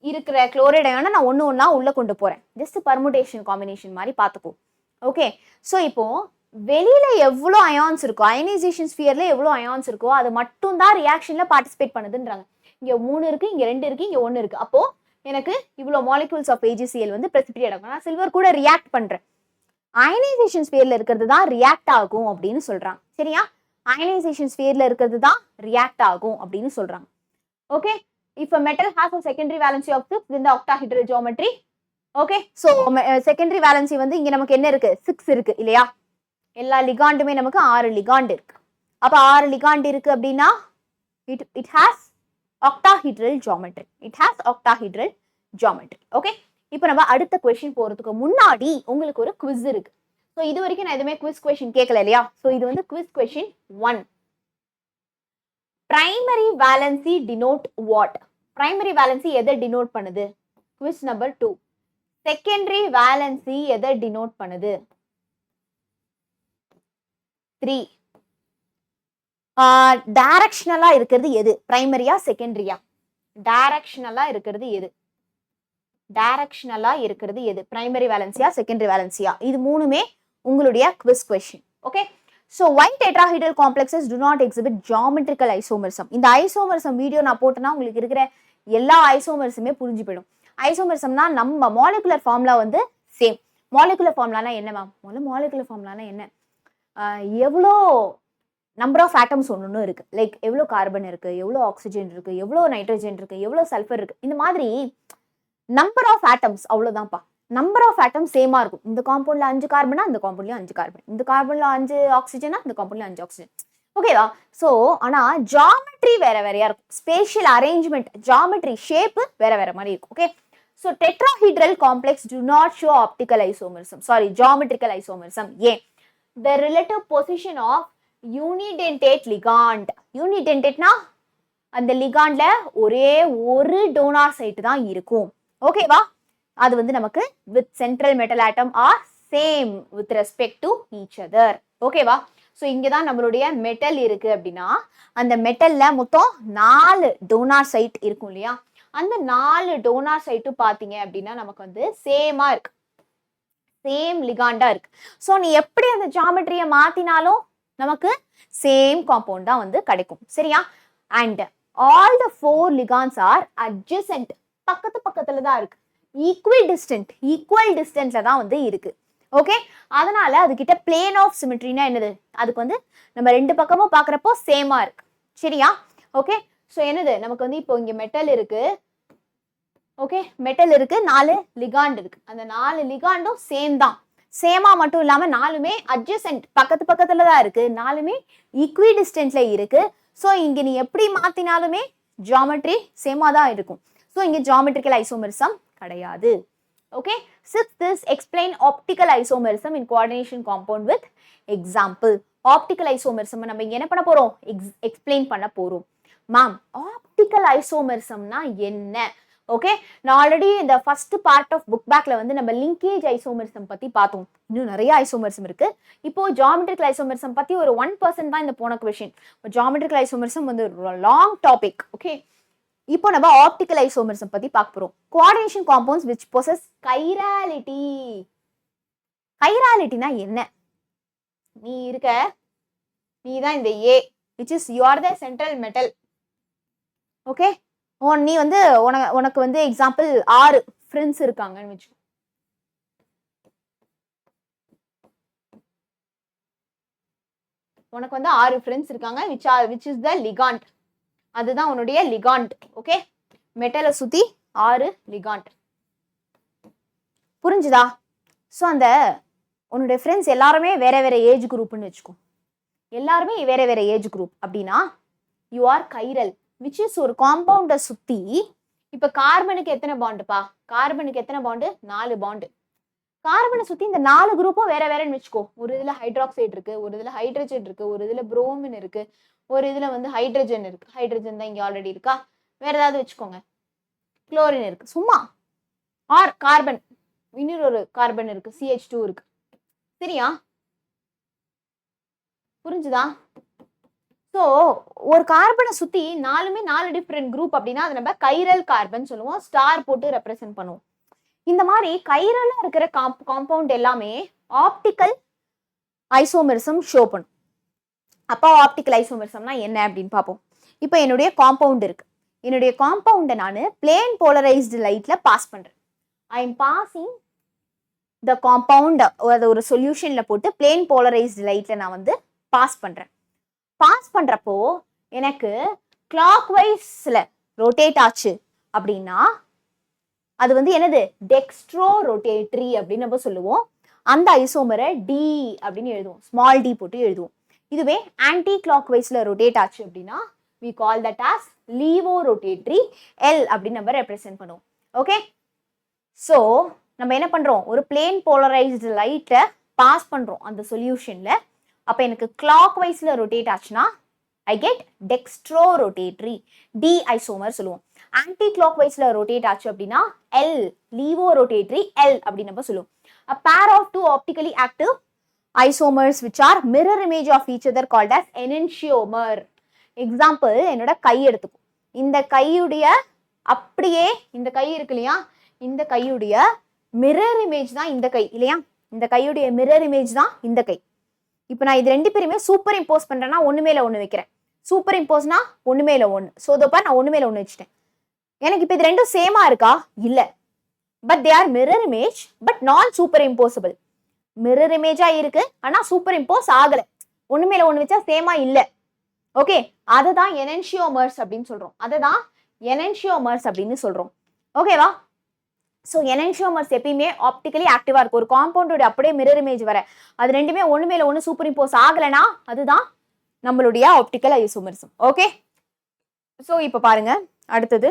இருக்கிற குளோரைடு அயானை நான் ஒண்ணா உள்ள கொண்டு போறேன். ஜஸ்ட் பர்முடேஷன் காம்பினேஷன் மாதிரி பார்த்துக்கோ. ஓகே, ஸோ இப்போ வெளியில எவ்வளோ அயான்ஸ் இருக்கோ, அயனைசேஷன் ஸ்பியர்ல எவ்வளோ அயான்ஸ் இருக்கோ அது மட்டும் தான் ரியாக்ஷன்ல பார்ட்டிசிபேட் பண்ணுதுன்றாங்க. இங்க 3 இருக்கு, இங்க 2 இருக்கு, இங்க 1 இருக்கு. அப்போ எனக்கு இவ்வளோ மாலிகூல்ஸ் ஆஃப் AgCl வந்து பிரசிபிடேட் ஆகும். நான் சில்வர் கூட ரியாக்ட் பண்றேன். அயனைசேஷன் ஸ்பியர்ல இருக்கிறது தான் ரியாக்ட் ஆகும் அப்படின்னு சொல்றாங்க. சரியா, அயனைசேஷன் ஸ்பியர்ல இருக்கிறது தான் ரியாக்ட் ஆகும் அப்படின்னு சொல்றாங்க. Okay, if a metal has a secondary valency of 6 in the octahedral geometry. Okay, so secondary valency வந்து இங்க நமக்கு என்ன இருக்கு, 6 இருக்கு இல்லையா. எல்லா லிகாண்டுமே நமக்கு 6 லிகாண்ட் இருக்கு. அப்ப 6 லிகாண்ட் இருக்கு அப்படின்னா it has octahedral geometry. It has octahedral geometry. Okay, இப்போ நம்ம அடுத்த கொஸ்டின் போறதுக்கு முன்னாடி உங்களுக்கு ஒரு குவிஸ் இருக்கு. ஸோ இது வரைக்கும் நான் எதுவுமே குவிஸ் கொஸ்டின் கேட்கல இல்லையா. ஸோ இது வந்து quiz question 1. Primary valency denote what? Primary valency எதை டினோட் பண்ணுது? Quiz number 2. செகண்டரி வேலன்சி எதை டினோட் பண்ணுது? 3. டைரக்ஷனலா இருக்கிறது எது, பிரைமரியா செகண்டரியா? டைரக்ஷனலா இருக்கிறது எது? டைரக்ஷனலா இருக்கிறது எது, பிரைமரி வேலன்சியா செகண்டரி வேலன்சியா? இது மூணுமே உங்களுடைய quiz question. Okay, so why tetrahedral complexes do not exhibit geometrical isomerism? இந்த ஐசோமரிசம் வீடியோ நான் போட்டேன்னா உங்களுக்கு இருக்கிற எல்லா ஐசோமர்ஸுமே புரிஞ்சு போயிடும். ஐசோமரிசம்னா நம்ம மாலிகுலர் ஃபார்முலா வந்து சேம். மாலிகுலர் ஃபார்முலானா என்ன மேம்? மாலிகுலர் ஃபார்முலானா என்ன? எவ்வளோ நம்பர் ஆஃப் ஆட்டம்ஸ் ஒன்று இருக்கு, லைக் எவ்வளோ கார்பன் இருக்கு, எவ்வளோ ஆக்சிஜன் இருக்கு, எவ்வளோ நைட்ரஜன் இருக்கு, எவ்வளோ சல்ஃபர் இருக்கு, இந்த மாதிரி நம்பர் ஆஃப் ஆட்டம்ஸ் அவ்வளோதான்ப்பா. நம்பர் ஆஃப் ஆட்டம்ஸ் சேமா இருக்கும். இந்த காம்பவுண்ட்ல 5 கார்பனா இந்த காம்பவுண்ட்லயும் 5 கார்பன், இந்த கார்பன்ல 5 ஆக்சிஜனா இந்த காம்பவுண்ட்ல 5 ஆக்சிஜன். ஓகேவா? ஸோ ஆனா ஜாமெட்ரி வேற வேறையா இருக்கும். ஸ்பேஷியல் அரேஞ்ச்மெண்ட், ஜாமெட்ரி, ஷேப் வேற வேற மாதிரி இருக்கும். Okay, so tetrahedral complex do not show optical isomerism, sorry geometrical isomerism. ஏன்? The relative position of unidentate ligand. unidentate-னா அந்த லிகாண்ட்ல ஒரே ஒரு டோனார் சைட் தான் இருக்கும். ஓகேவா? அது வந்து நமக்கு with central metal atom are same with respect to each other. ஓகேவா? ஸோ இங்கே தான் நம்மளுடைய மெட்டல் இருக்கு அப்படின்னா அந்த மெட்டல்ல மொத்தம் 4 டோனார் சைட் இருக்கும் இல்லையா. அந்த 4 டோனார் சைட்டும் பார்த்தீங்க அப்படின்னா நமக்கு வந்து சேமா இருக்கு, சேம் லிகாண்டா இருக்கு. ஸோ நீ எப்படி அந்த ஜாமெட்ரியை மாத்தினாலும் நமக்கு சேம் காம்பவுண்ட் தான் வந்து கிடைக்கும். சரியா? And all the 4 ligands are adjacent, பக்கத்துல தான் இருக்கு. ஈக்குவல் டிஸ்டன்ட்ல தான் வந்து இருக்கு. ஓகே, அதனால அதுகிட்ட பிளேன் ஆஃப் சிமெட்ரினா என்னது, அதுக்கு வந்து நம்ம 2 பக்கமும் பாக்குறப்போ சேமா இருக்கு. சரியா? ஓகே, ஸோ என்னது நமக்கு வந்து இப்போ இங்க மெட்டல் இருக்கு. ஓகே, மெட்டல் இருக்கு, 4 லிகாண்ட் இருக்கு. அந்த 4 லிகாண்டும் சேம் தான். சேமா மட்டும் இல்லாம 4மே அட்ஜசென்ட், பக்கத்துல தான் இருக்கு. 4மே ஈக்வி டிஸ்டன்ஸ்ல இருக்கு. ஸோ இங்க நீ எப்படி மாத்தினாலுமே ஜாமெட்ரி சேமா தான் இருக்கும். ஸோ இங்க ஜாமெட்ரிக்கல் ஐசோமெரிசம் கிடையாது. Okay, 6th is explain optical isomerism in coordination compound with example. optical isomerism நம்ம இங்க என்ன பண்ண போறோம், எக்ஸ்பிளைன் பண்ண போறோம். மேம், ஆப்டிக்கல் ஐசோமெரிசம்னா என்ன? ஓகே, நான் ஆல்ரெடி இந்த ஃபர்ஸ்ட் பார்ட் ஆஃப் புக் பேக்ல வந்து நம்ம லிங்கேஜ் ஐசோமெரிசம் பத்தி பார்த்தோம். இன்னும் நிறைய ஐசோமெரிசம் இருக்கு. இப்போ ஜாமெட்ரிக்கல் ஐசோமெரிசம் பத்தி ஒரு 1% தான் இந்த போன கொஸ்டின். ஜாமெட்ரிக்கல் ஐசோமெரிசம் வந்து லாங் டாபிக். ஓகே, இப்போ நம்ம ஆப்டிக்கல் ஐசோமர்ஸம் பத்தி பார்க்க போறோம். Coordination compounds which possess chirality. கைராலிட்டினா என்ன? நீ தான் இந்த A which is you are the central metal. Okay, நீ வந்து உனக்கு வந்து எக்ஸாம்பிள் 6 ஃப்ரெண்ட்ஸ் இருக்காங்கன்னு வெச்சு. உனக்கு வந்து 6 ஃப்ரெண்ட்ஸ் இருக்காங்க which is the ligand. அதுதான் உன்னுடைய ligand. ஓகே, மெட்டலை சுத்தி 6 ligand. புரிஞ்சுதா? ஸோ அந்த உன்னுடைய ஃப்ரெண்ட்ஸ் எல்லாருமே வேற வேற ஏஜ் குரூப்னு வச்சுக்கோ. எல்லாருமே வேற வேற ஏஜ் குரூப் அப்படின்னா you are chiral which is ஒரு காம்பவுண்டை சுத்தி. இப்ப கார்பனுக்கு எத்தனை பாண்டுப்பா? கார்பனுக்கு எத்தனை பாண்டு? 4 பாண்டு. கார்பனை சுத்தி இந்த 4 குரூப்பும் வேற வேறன்னு வச்சுக்கோ. ஒரு இதுல ஹைட்ராக்சைடு இருக்கு, ஒரு இதுல ஹைட்ரஜன் இருக்கு, ஒரு இதுல புரோமின் இருக்கு, ஒரு இதுல வந்து ஹைட்ரஜன் இருக்கு. ஹைட்ரஜன் தான் இங்க ஆல்ரெடி இருக்கா. வேற ஏதாவது வச்சுக்கோங்க. குளோரின் இருக்கு சும்மா. ஆர் கார்பன், இன்னொரு கார்பன் இருக்கு, CH2 இருக்கு. சரியா? புரிஞ்சுதா? ஸோ ஒரு கார்பனை சுத்தி 4 டிஃப்ரெண்ட் குரூப் அப்படின்னா அது நம்ம கைரல் கார்பன் சொல்லுவோம். ஸ்டார் போட்டு ரெப்ரசென்ட் பண்ணுவோம். இந்த மாதிரி கைரலா இருக்கிற காம்பவுண்ட் எல்லாமே ஆப்டிக்கல் ஐசோமெரிசம் ஷோ பண்ணும். அப்போ ஆப்டிக்கல் ஐசோமெரிசம்னா என்ன அப்படின்னு பார்ப்போம். இப்போ என்னுடைய காம்பவுண்ட் இருக்கு. என்னுடைய காம்பவுண்டை நான் பிளேன் போலரைஸ்டு லைட்ல பாஸ் பண்றேன். I am passing the compound ஒரு சொல்யூஷன்ல போட்டு பிளேன் போலரைஸ்டு லைட்ல நான் வந்து பாஸ் பண்றேன். பாஸ் பண்றப்போ எனக்கு கிளாக் வைஸ்ல ரொட்டேட் ஆச்சு அப்படின்னா அது வந்து என்னது? டெக்ஸ்ட்ரோ ரொட்டேட்ரி அப்படின்னு நம்ம சொல்லுவோம். அந்த ஐசோமரை டி அப்படின்னு எழுதுவோம், ஸ்மால் டி போட்டு எழுதுவோம். இதுவே ஆன்டி கிளாக் வைஸ்ல ரொட்டேட் ஆச்சு அப்படின்னா we call that as laevorotatory, L அப்படின்னு நம்ம ரெப்ரசென்ட் பண்ணுவோம். ஓகே, ஸோ நம்ம என்ன பண்றோம்? ஒரு பிளேன் போலரைஸ்டு லைட்டை பாஸ் பண்றோம் அந்த சொல்யூஷன்ல. அப்ப எனக்கு கிளாக் வைஸ்ல ரொட்டேட் ஆச்சுன்னா I get dextro rotatory, D isomer சொல்லுவோம். ஆன்டி கிளாக் வைஸ்ல ரொட்டேட் ஆச்சு அப்படின்னா எல் லீவோ ரொட்டேட்ரி, எல் அப்படின்னு நம்ம சொல்லுவோம். A pair of two optically active isomers which are mirror image of each other called as enantiomer. Example, என்னோட கை எடுத்துக்கும். இந்த கையுடைய அப்படியே இந்த கை இருக்கு இல்லையா, இந்த கையுடைய மிரர் இமேஜ் தான் இந்த கை இல்லையா, இந்த கையுடைய மிரர் இமேஜ் தான் இந்த கை. இப்போ நான் இது ரெண்டு பேருமே சூப்பர் இம்போஸ் பண்றேன்னா ஒன்று மேல ஒன்று வைக்கிறேன். சூப்பர் இம்போஸ்னா ஒன்று மேல ஒன்று. ஸோ இதோப்பா நான் ஒன்று மேல ஒன்று வச்சுட்டேன். எனக்கு இப்போ இது ரெண்டும் சேமா இருக்கா? இல்லை. But they are mirror image but நான் சூப்பர் இம்போசபிள். மிரர் இமேஜா இருக்கு ஆனா சூப்பர் இம்போஸ் ஆகல. ஒன்று மேல ஒன்று வச்சா சேமா இல்லை. ஓகே, அதை தான் எனன்ஷியோமர்ஸ் அப்படின்னு சொல்றோம். அதை தான் எனன்ஷியோமர்ஸ் அப்படின்னு சொல்றோம். ஓகேவா? ஸோ எனன்ஷியோமர்ஸ் எப்பயுமே ஆப்டிக்கலி ஆக்டிவா இருக்கும். ஒரு காம்பவுண்டோட அப்படியே மிரர் இமேஜ் வர அது ரெண்டுமே ஒன்று மேல ஒன்று சூப்பர் இம்போஸ் ஆகலைன்னா அதுதான் நம்மளுடைய ஆப்டிக்கல் ஐசோமரிசம். ஓகே, ஸோ இப்போ பாருங்க அடுத்தது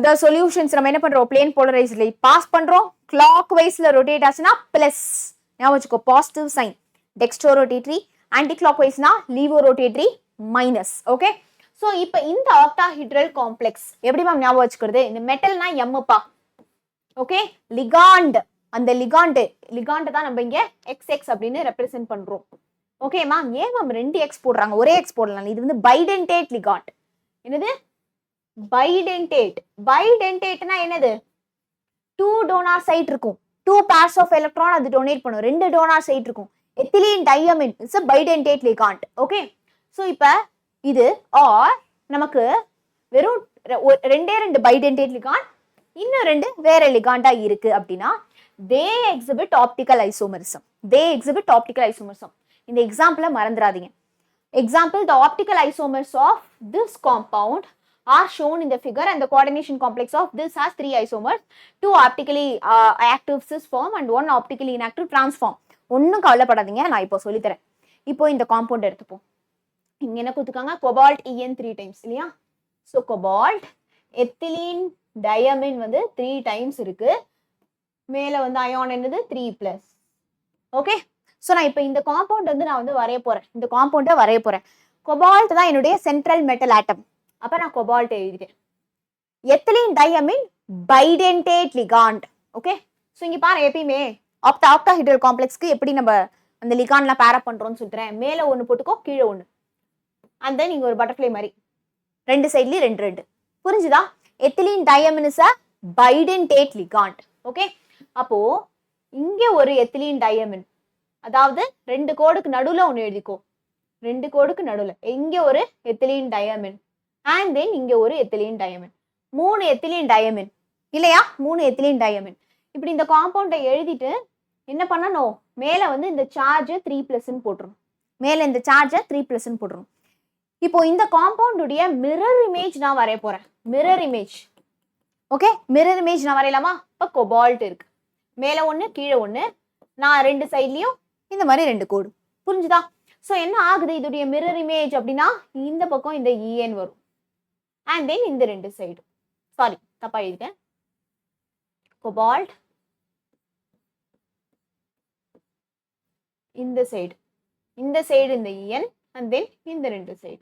the solutions நம்ம என்ன பண்றோம்? பிளேன் போலரைஸ்ட்ல பாஸ் பண்றோம். கிளாக் வைஸ்ல ரொட்டேட் ஆச்சுன்னா பிளஸ் ஞாபகம் வச்சுக்கோ, positive sign dextrorotatory. Anti clock வைஸ்னா laevorotatory minus. Okay, so இப்போ இந்த ஆக்டாஹெட்ரல் காம்ப்ளெக்ஸ் எப்படி மேம் ஞாபகம் வச்சுக்கிறது? இந்த மெட்டல்னா எம்ப்பா. ஓகே, லிகாண்ட், அந்த லிகாண்ட் தான் நம்ம இங்க XX அப்படின்னு ரெப்ரசென்ட் பண்றோம். ஓகே மேம், ஏன் மேம் 2 X போடுறாங்க? ஒரே X போடலாம். இது வந்து பைடென்டேட் லிகாண்ட். என்னது? பைடென்டேட். பைடென்டேட்னா என்னது? 2 டோனார் சைட் இருக்கும். 2 pairs of electron அது டொனேட் பண்ணும். 2 டோனார் சைட் இருக்கும். Ethylene diamine it's a bidentate ligand. Okay, so இப்போ இது ஆர் நமக்கு வெறும் 2 பைடென்டேட் லிகாண்ட், இன்னும் 2 வேற லிகாண்டா இருக்கு அப்படின்னா they exhibit optical isomerism. they exhibit optical isomerism. இந்த எக்ஸாம்பிளை மறந்துடாதீங்க. Example, the optical isomers of this compound are shown in the figure and the coordination complex of this has 3 isomers, 2 optically active cis form and 1 optically inactive trans form. ஒன்றும் கவலைப்படாதீங்க, நான் இப்போ சொல்லித்தரேன். இப்போ இந்த compound எடுத்துப்போம். இங்க என்ன கொடுத்துருக்காங்க? கோபால்ட் En 3 டைம்ஸ் இல்லையா? ஸோ கோபால்ட் எத்திலீன் டயமின் வந்து 3 டைம்ஸ் இருக்கு. மேல வந்து அயான் என்னது? 3+. ஓகே, ஸோ நான் இப்போ இந்த காம்பவுண்ட் வந்து நான் வந்து வரைய போறேன். இந்த காம்பவுண்டை வரைய போறேன். கோபால்ட் தான் என்னுடைய சென்ட்ரல் மெட்டல் ஆட்டம். அப்ப நான் கோபால்ட் எழுதிட்டேன். Ethylene diamine bidentate ligand. Okay, so இங்க பாரு, எப்பயுமே ஆக்டாஹெட்ரல் காம்ப்ளெக்ஸ்க்கு எப்படி நம்ம அந்த லிகாண்ட்லாம் பேர் அப் பண்றோம்னு சொல்றேன். மேல ஒன்று போட்டுக்கோ, கீழே ஒன்று. அந்த நீங்க ஒரு பட்டர்ஃப்ளை மாதிரி 2 சைட்லயும் 2 2. புரிஞ்சுதா? ethylene diamine is a bidentate ligand. Okay, அப்போ இங்க ஒரு ethylene diamine, அதாவது ரெண்டு கோடுக்கு நடுவுல ஒன்னு எழுதிக்கோ, ரெண்டு கோடுக்கு நடுவுல இங்க ஒரு ethylene diamine and then இங்க ஒரு ethylene diamine, மூணு ethylene diamine இல்லையா? மூணு ethylene diamine. இப்படி இந்த காம்பவுண்டை எழுதிட்டு என்ன பண்ணணும், மேல வந்து இந்த சார்ஜ் 3+ போட்டுரும், மேல இந்த சார்ஜ 3+ போட்டுரும். இப்போ இந்த காம்பவுண்ட் உடைய மிரர் இமேஜ் நான் வரைய போறேன். Mirror image. Okay, mirror image நான் வரையலாமா? இப்போ கோபால்ட் இருக்கு, மேல ஒண்ணு கீழே ஒண்ணு, நான் ரெண்டு சைட்லயும் இந்த மாதிரி ரெண்டு கோடு. புரிஞ்சுதா? சோ என்ன ஆகுது, இதுடைய மிரர் இமேஜ் அப்படின்னா இந்த பக்கம் இந்த EN வரும் அண்ட் தென் இந்த ரெண்டு சைடு, சாரி தப்பா எழுதிட்டேன், கோபால்ட் இந்த சைடு இந்த EN and then இந்த ரெண்டு சைடு.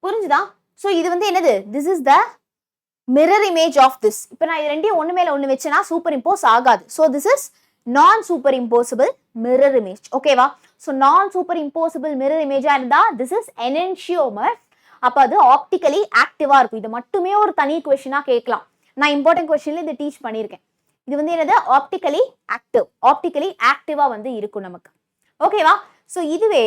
புரிஞ்சுதா? சோ இது வந்து என்னது, this is the mirror image of this. இப்போ நான் இது ரெண்டையும் ஒண்ணு மேல ஒண்ணு வெச்சேனா சூப்பர் இம்போஸ் ஆகாது. so this is non superimposable mirror image. ஓகேவா? so non superimposable mirror image ஆ இருந்தா this is enantiomer. அப்ப அது ஆப்டிகலி ஆக்டிவா இருக்கும். இது மட்டுமே ஒரு தனி क्वेश्चनா கேட்கலாம். நான் இம்பார்ட்டன்ட் क्वेश्चनல இத டீச் பண்ணிருக்கேன். இது வந்து என்னது, ஆப்டிகலி ஆக்டிவ், ஆப்டிகலி ஆக்டிவா வந்து இருக்கும் நமக்கு. ஓகேவா? சோ இதுவே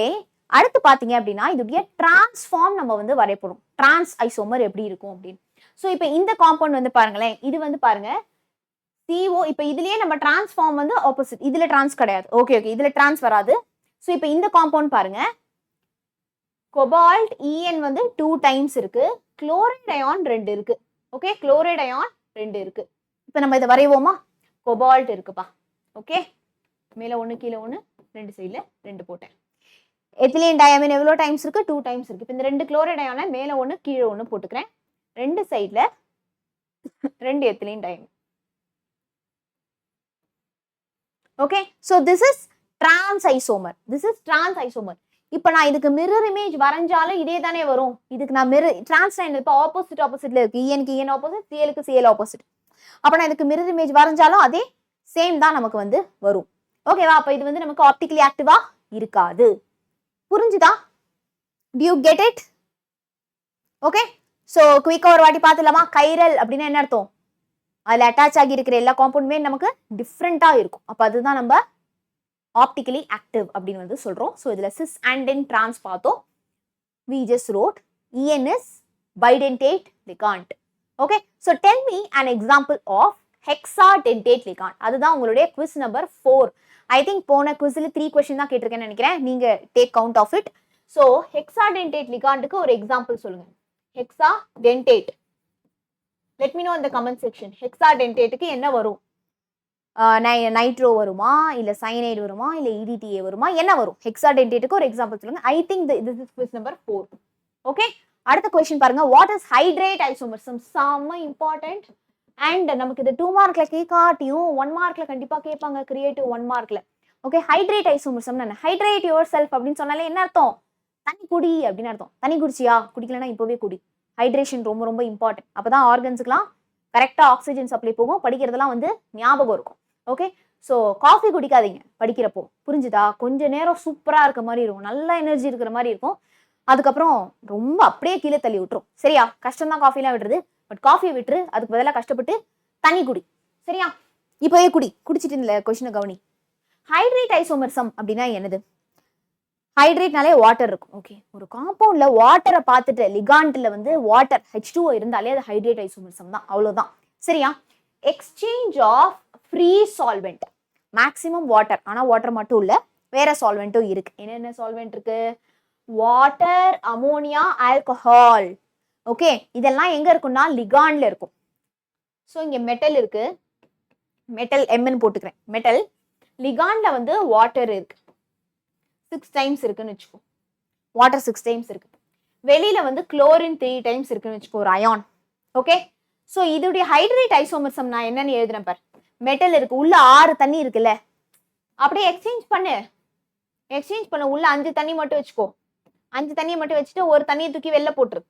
அடுத்து பாத்தீங்க அப்படின்னா இதுடைய டிரான்ஸ்ஃபார்ம் நம்ம வந்து வரையப்படும். டிரான்ஸ் ஐசோமர் எப்படி இருக்கும் அப்படின்னு. சோ இப்போ இந்த காம்பவுண்ட் வந்து பாருங்களேன், இது வந்து பாருங்க CO. இப்போ இதுலயே நம்ம டிரான்ஸ்ஃபார்ம் வந்து ஆப்போசிட், இதுல டிரான்ஸ் கிடையாது. ஓகே ஓகே, இதுல டிரான்ஸ் வராது. சோ இப்போ இந்த காம்பவுண்ட் பாருங்க, கோபால்ட் EN வந்து 2 டைம்ஸ் இருக்கு, குளோரைட் அயான் 2 இருக்கு. ஓகே, குளோரைட் அயான் 2 இருக்கு. இப்போ நம்ம இதை வரைவோமா? கோபால்ட் இருக்குப்பா. ஓகே, மேல ஒண்ணு கீழே ஒண்ணு, ரெண்டு சைடுல ரெண்டு போட்டேன். எத்திலீன் டயமின் எவ்வளோ டைம்ஸ் இருக்கு? 2 டைம்ஸ் இருக்கு. இப்போ இந்த ரெண்டு குளோரைட் அயானை மேல ஒண்ணு கீழே ஒண்ணு போட்டுக்கிறேன், ரெண்டு சைடுல ரெண்டு ethylene diamine. Okay, so this is trans isomer. This is trans isomer. இப்போ நான் இதுக்கு மிரர் இமேஜ் வரைஞ்சாலும் இதே தானே வரும். இதுக்கு நான் மிரர் டிரான்ஸ் இப்போ ஆப்போசிட் ஆப்போசிட்ல இருக்கு, EN-க்கு EN ஆப்போசிட், CL-க்கு CL ஆப்போசிட். அப்ப நான் இதுக்கு மிரர் இமேஜ் வரைஞ்சாலும் அதே சேம் தான் நமக்கு வந்து வரும். ஓகேவா? அப்ப இது வந்து நமக்கு ஆப்டிகலி ஆக்டிவா இருக்காது. புரிஞ்சுதா? do you get it? Okay, so குயிக்கா ஒரு வாட்டி பார்த்துலாமா? கைரல் அப்படின்னா என்ன அர்த்தம்? அதுல அட்டாச் ஆகி இருக்கிற எல்லா காம்பவுண்டுமே நமக்கு டிஃப்ரெண்டா இருக்கும். அப்ப அதுதான் நம்ம ஆப்டிகலி ஆக்டிவ் அப்படின்னு வந்து சொல்றோம். சோ இதுல சிஸ் அண்ட் தென் டிரான்ஸ் பார்த்தோம். we just wrote EN is bidentate ligand. Okay, so tell me an example of hexadentate ligand. அதுதான் உங்களுடைய quiz number 4. I think போன quizல 3 question தான் கேட்டிருக்கேன்னு நினைக்கிறேன். நீங்க take count of it. So hexadentate ligandக்கு ஒரு example சொல்லுங்க. hexadentate. Let me know in the comment section. hexadentateக்கு என்ன வரும்? நைட்ரோ வருமா, இல்ல cyanide வருமா, இல்ல EDTA வருமா, என்ன வரும்? hexadentateக்கு ஒரு example சொல்லுங்க. I think this is quiz number 4. Okay, அடுத்த क्वेश्चन பாருங்க. What is hydrate isomerism? செம்ம இம்பார்ட்டன்ட். அண்ட் நமக்கு இது 2 மார்க்ல கேட்காட்டியும் 1 மார்க்ல கண்டிப்பா கேட்பாங்க, கிரியேட்டிவ் 1 மார்க்ல. ஓகே, ஹைட்ரேட் ஐசோமரிசம் என்ன? ஹைட்ரேட் யுவர் செல்ஃப் அப்படின்னு சொன்னாலே என்ன அர்த்தம்? தண்ணி குடி அப்படின்னு அர்த்தம். தண்ணி குடிச்சியா? குடிக்கலன்னா இப்பவே குடி. ஹைட்ரேஷன் ரொம்ப ரொம்ப இம்பார்ட்டன்ட். அப்பதான் ஆர்கன்ஸுக்குலாம் கரெக்டா ஆக்சிஜன் சப்ளை போகும், படிக்கிறதெல்லாம் வந்து ஞாபகம் இருக்கும். ஓகே, ஸோ காஃபி குடிக்காதீங்க படிக்கிறப்போ. புரிஞ்சுதா? கொஞ்ச நேரம் சூப்பரா இருக்க மாதிரி இருக்கும், நல்ல எனர்ஜி இருக்கிற மாதிரி இருக்கும், அதுக்கப்புறம் ரொம்ப அப்படியே கீழே தள்ளி விட்டுரும். சரியா? கஷ்டம் தான் காஃபிலாம் விடுறது, பட் காஃபியை விட்டுரு, அதுக்கு பதிலாக கஷ்டப்பட்டு தண்ணி குடி. சரியா? இப்போயே குடி. குடிச்சிட்டு இந்த கொஸ்டினை கவனி. ஹைட்ரேட் ஐசோமரிசம் அப்படின்னா என்னது? ஹைட்ரேட்னாலே வாட்டர் இருக்கும். ஓகே, ஒரு காம்பவுண்ட்ல வாட்டரை பார்த்துட்டு லிகாண்ட்ல வந்து வாட்டர் H2O இருந்தாலே அது ஹைட்ரேட் ஐசோமரிசம் தான், அவ்வளவுதான். சரியா? Exchange of free solvent, maximum water, ஆனா வாட்டர் மட்டும் இல்ல, வேற சால்வெண்ட்டும் இருக்கு. என்னென்ன சால்வெண்ட் இருக்கு? Water, ammonia, alcohol. ஓகே, இதெல்லாம் எங்க இருக்கும்னா லிகாண்ட்ல இருக்கும். ஸோ இங்க மெட்டல் இருக்கு, மெட்டல் எம்னு போட்டுக்கிறேன். மெட்டல் லிகாண்ட்ல வந்து வாட்டர் இருக்கு, 6 டைம்ஸ் இருக்குன்னு வச்சுக்கோ. வாட்டர் 6 டைம்ஸ் இருக்கு. வெளியில வந்து குளோரின் 3 டைம்ஸ் இருக்குன்னு வச்சுக்கோ, ஒரு அயான். ஓகே, ஸோ இதோடைய ஹைட்ரேட் ஐசோமரிசம் நான் என்னன்னு எழுதுறேன் பார். மெட்டல் இருக்கு, உள்ள 6 தண்ணி இருக்குல்ல, அப்படியே எக்ஸ்சேஞ்ச் பண்ணு. எக்ஸ்சேஞ்ச் பண்ண உள்ள 5 தண்ணி மட்டும் வச்சுக்கோ. 5 தண்ணியை மட்டும் வச்சுட்டு ஒரு தண்ணியை தூக்கி வெளில போட்டுரு.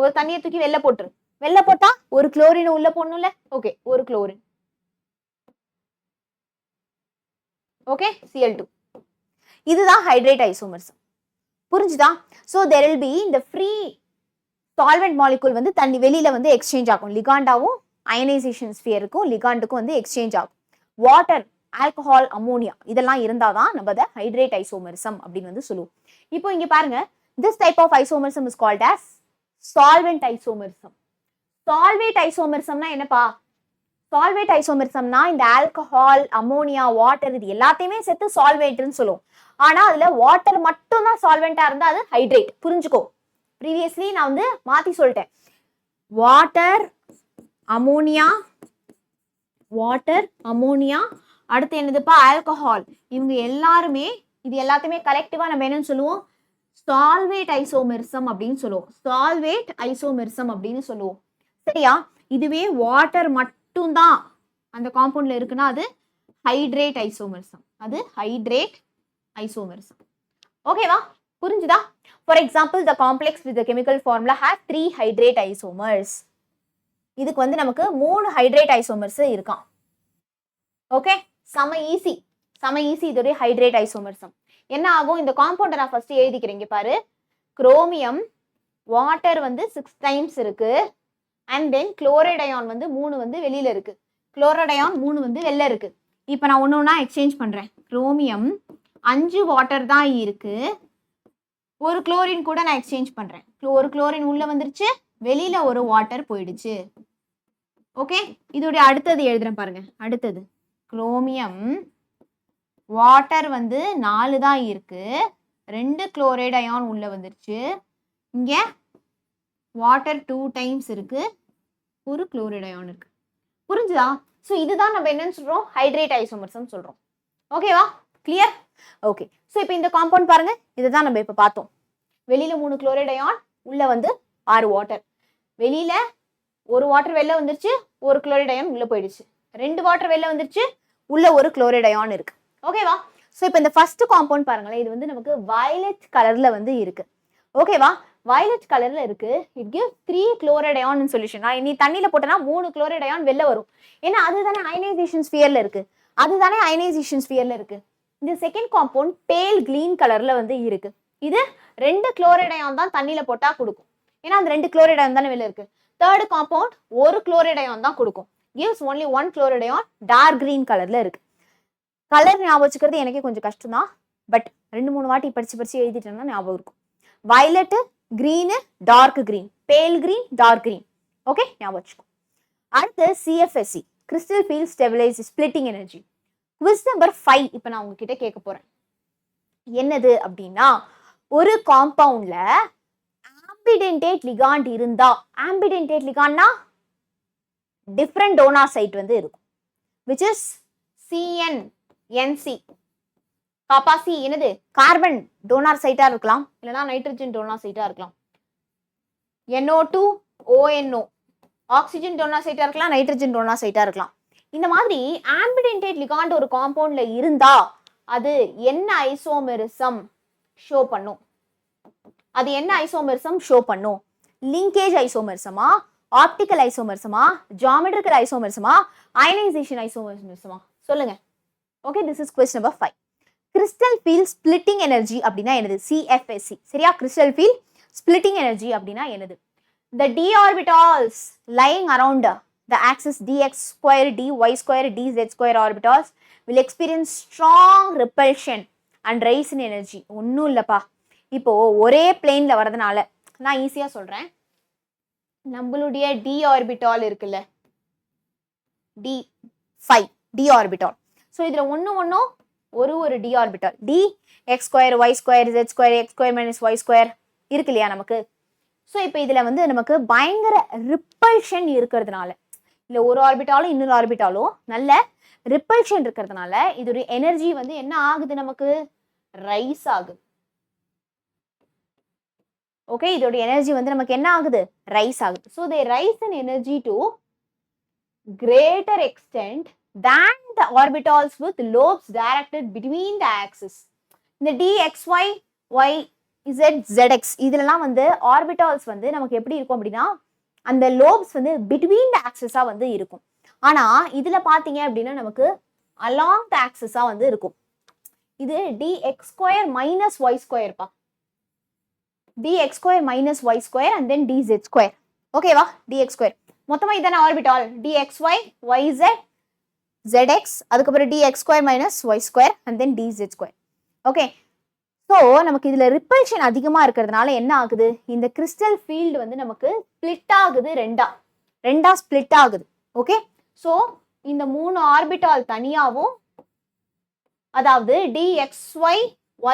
ஒரு தண்ணியை தூக்கி வெளில போட்டுரு. வெளில போட்டா ஒரு குளோரின் உள்ள போடணும்ல. ஓகே, ஒரு குளோரின். Okay, Cl2. இதுதான் ஹைட்ரேட் ஐசோமரிசம். புரிஞ்சுதா? ஸோ தெர் வில் பி இந்த ஃப்ரீ சால்வெண்ட் மாலிகூல் வந்து தண்ணி வெளியில வந்து எக்ஸ்சேஞ்ச் ஆகும். லிகாண்டாவும் அயனைசேஷன் ஸ்பியருக்கும் லிகாண்டுக்கும் வந்து எக்ஸ்சேஞ்ச் ஆகும். வாட்டர், ஆல்கஹால், அமோனியா இதெல்லாம் இருந்தாதான் நம்ம அதை ஹைட்ரேட் ஐசோமரிசம் அப்படின்னு வந்து சொல்லுவோம். இப்போ இங்க பாருங்க, this type of isomerism is called as solvent isomerism. Solvate ஐசோமரிசம்னா என்னப்பா? சால்வேட் ஐசோமரிசம்னா இந்த ஆல்கஹால், அமோனியா, வாட்டர் இது எல்லாத்தையுமே சேர்த்து சால்வேட்னு சொல்லுவோம். ஆனா அதுல வாட்டர் மட்டும் தான் சால்வெண்டா இருந்தா அது ஹைட்ரேட். புரிஞ்சுக்கோ. ப்ரீவியஸ்லி நான் வந்து மாத்தி சொல்லிட்டேன். வாட்டர், அமோனியா, அடுத்து என்னதுப்பா? ஆல்கஹால். இவங்க எல்லாருமே இது எல்லாத்தையுமே கலெக்டிவா நம்ம என்னன்னு சொல்லுவோம்? சால்வேட் ஐசோமரிசம் அப்படின்னு சொல்லுவோம். சால்வேட் ஐசோமரிசம் அப்படின்னு சொல்லுவோம். சரியா? இதுவே வாட்டர் மட்டும்தான் அந்த காம்பவுண்ட்ல இருக்குன்னா அது ஹைட்ரேட் ஐசோமரிசம். அது ஹைட்ரேட் ஐசோமரிசம். ஓகேவா? புரிஞ்சுதா? For example, the complex with the chemical formula has 3 hydrate isomers. இதுக்கு வந்து நமக்கு 3 ஹைட்ரேட் ஐசோமர்ஸ் இருக்கான். ஓகே, செம ஈஸி இதோட ஹைட்ரேட் ஐசோமரிசம். என்ன ஆகும்? இந்த காம்பவுண்டை நான் ஃபர்ஸ்ட் எழுதிக்கிறேன். இங்க பாரு, குரோமியம், வாட்டர் வந்து 6 டைம்ஸ் இருக்கு. அண்ட் தென் குளோரைட் அயான் வந்து 3 வந்து வெளியில இருக்கு. குளோரைட் அயான் 3 வந்து வெளில இருக்கு. இப்போ நான் ஒன்று ஒன்றா எக்ஸ்சேஞ்ச் பண்றேன். குரோமியம் 5 வாட்டர் தான் இருக்கு. ஒரு குளோரின் கூட நான் எக்ஸ்சேஞ்ச் பண்றேன். ஒரு குளோரின் உள்ள வந்துருச்சு, வெளியில ஒரு வாட்டர் போயிடுச்சு. ஓகே, இதோட அடுத்தது எழுதுறேன் பாருங்க. அடுத்தது குரோமியம், வாட்டர் வந்து 4 தான் இருக்கு. 2 குளோரைட் அயான் உள்ள வந்துருச்சு. இங்க வாட்டர் 2 டைம்ஸ் இருக்கு, ஒரு குளோரைட் அயான் இருக்கு. புரிஞ்சுதா? ஸோ இதுதான் நம்ம என்னன்னு சொல்றோம்? ஹைட்ரேட் ஐசோமர்சம் சொல்றோம். ஓகேவா? கிளியர்? ஓகே. ஸோ இப்போ இந்த காம்பவுண்ட் பாருங்க, இதுதான் நம்ம இப்போ பார்த்தோம். வெளியில 3 குளோரைட் அயான், உள்ள வந்து 6 வாட்டர். வெளியில ஒரு வாட்டர் வெளில வந்துருச்சு, ஒரு குளோரைட் அயான் உள்ள போயிடுச்சு. 2 வாட்டர் வெளில வந்துருச்சு, உள்ள ஒரு குளோரைட் அயான் இருக்கு. ஓகேவா? ஸோ இப்போ இந்த ஃபர்ஸ்ட் காம்பவுண்ட் பாருங்களேன், இது வந்து நமக்கு வயலட் கலர்ல வந்து இருக்கு. ஓகேவா? வயலட் கலர்ல இருக்கு. It gives 3 chloride ion in solution. நீ தண்ணியில போட்டனா 3 குளோரைட் அயான் வெளில வரும். ஏன்னா அதுதானே அயனைசேஷன் ஸ்பியர்ல இருக்கு. இந்த செகண்ட் காம்பவுண்ட் பேல் கிரீன் கலர்ல வந்து இருக்கு. இது 2 குளோரைட் அயான் தான் தண்ணியில போட்டா கொடுக்கும். ஏன்னா அந்த 2 குளோரைட் அயான் தானே வெளில இருக்கு. தேர்ட் காம்பவுண்ட் 1 குளோரைட் அயான் தான் கொடுக்கும். gives only 1 chloride ion, dark green கலர்ல இருக்கு. கலர் ஞாபகம் வச்சுக்கிறது எனக்கே கொஞ்சம் கஷ்டம் தான். பட் 2-3 வாட்டி படிச்சு எழுதிட்டேன்னா ஞாபகம் இருக்கும். வயலட், கிரீன், டார்க் கிரீன், பேல் கிரீன், டார்க் கிரீன். ஓகே, ஞாபகம் வச்சுக்கோ. அடுத்து CFSE, crystal field stabilise splitting energy. Quiz number 5 இப்போ நான் உங்ககிட்ட கேட்க போறேன். என்னது அப்படின்னா, ஒரு காம்பவுண்ட்ல ஆம்பிடென்டேட் லிகாண்ட் இருந்தா, ஆம்பிடென்டேட் லிகாண்ட்னா டிஃப்ரெண்ட் டோனார் சைட் வந்து இருக்கும். which is CNNC. Kapa C என்னது? கார்பன் டோனார் சைட்டா இருக்கலாம், இல்லைன்னா நைட்ரஜன் டோனார் சைட்டா இருக்கலாம். NO2 ONO ஆக்சிஜன் டோனார் சைட்டா இருக்கலாம், நைட்ரஜன் டோனார் சைட்டா இருக்கலாம். இந்த மாதிரி ஆம்பிடென்டேட் லிகாண்ட் ஒரு காம்பவுண்ட்ல இருந்தா அது என்ன ஐசோமெரிசம் ஷோ பண்ணும்? லிங்கேஜ் ஐசோமெரிசமா, ஆப்டிக்கல் ஐசோமெரிசமா, ஜியோமெட்ரிக்கல் ஐசோமெரிசமா, அயனைசேஷன் ஐசோமெரிசமா? சொல்லுங்க. Okay, this is question number 5. Crystal field splitting energy அப்படின்னா என்னது? CFSE. சரியா? கிறிஸ்டல் ஃபீல்ட் ஸ்பிளிட்டிங் எனர்ஜி அப்படின்னா என்னது? The d orbitals lying around the axis dx square, dy square, dz square orbitals will experience strong repulsion and rise in energy. ஒன்றும் இல்லைப்பா, இப்போ ஒரே பிளேன்ல வரதுனால நான் ஈஸியா சொல்றேன். நம்மளுடைய d ஆர்பிட்டால் இருக்குல்ல, d5 d ஆர்பிட்டால். ஸோ இதுல ஒன்றும் ஒரு d orbital, d x square y square z square x square minus y square இருக்கு இல்லையா நமக்கு? ஸோ இப்போ இதுல வந்து நமக்கு பயங்கர ரிப்பல்ஷன் இருக்கிறதுனால, இல்லை ஒரு ஆர்பிட்டாலும் இன்னொரு ஆர்பிட்டாலும் நல்ல ரிப்பல்ஷன் இருக்கிறதுனால இதோட எனர்ஜி வந்து என்ன ஆகுது? நமக்கு ரைஸ் ஆகுது. ஓகே, இதோட எனர்ஜி வந்து நமக்கு என்ன ஆகுது? ரைஸ் ஆகுது. So they rice in energy to greater extent than the orbitals with lobes directed between the axis. இந்த dxy, yz, zx இதெல்லாம் வந்து ஆர்பிட்டால்ஸ் வந்து நமக்கு எப்படி இருக்கும் அப்படின்னா, அந்த லோப்ஸ் வந்து பிட்வீன் த ஆக்சிஸா வந்து இருக்கும். ஆனா இதுல பாத்தீங்க அப்படின்னா நமக்கு அலாங் த ஆக்சிஸா வந்து இருக்கும். இது dx square minus y square பா. dx square minus y square and then dz square. ஓகேவா? dx square. மொத்தமா இதான ஆர்பிட்டால் dxy, yz, zx, அதுக்கப்புறம் dx square minus y square and then dz square. Okay, so நமக்கு இதில் repulsion அதிகமாக இருக்கிறதுனால என்ன ஆகுது? இந்த கிறிஸ்டல் ஃபீல்டு வந்து நமக்கு ஸ்பிளிட் ஆகுது, ரெண்டா ஸ்பிளிட் ஆகுது. ஓகே, ஸோ இந்த 3 ஆர்பிட்டால் தனியாகவும், அதாவது dxy,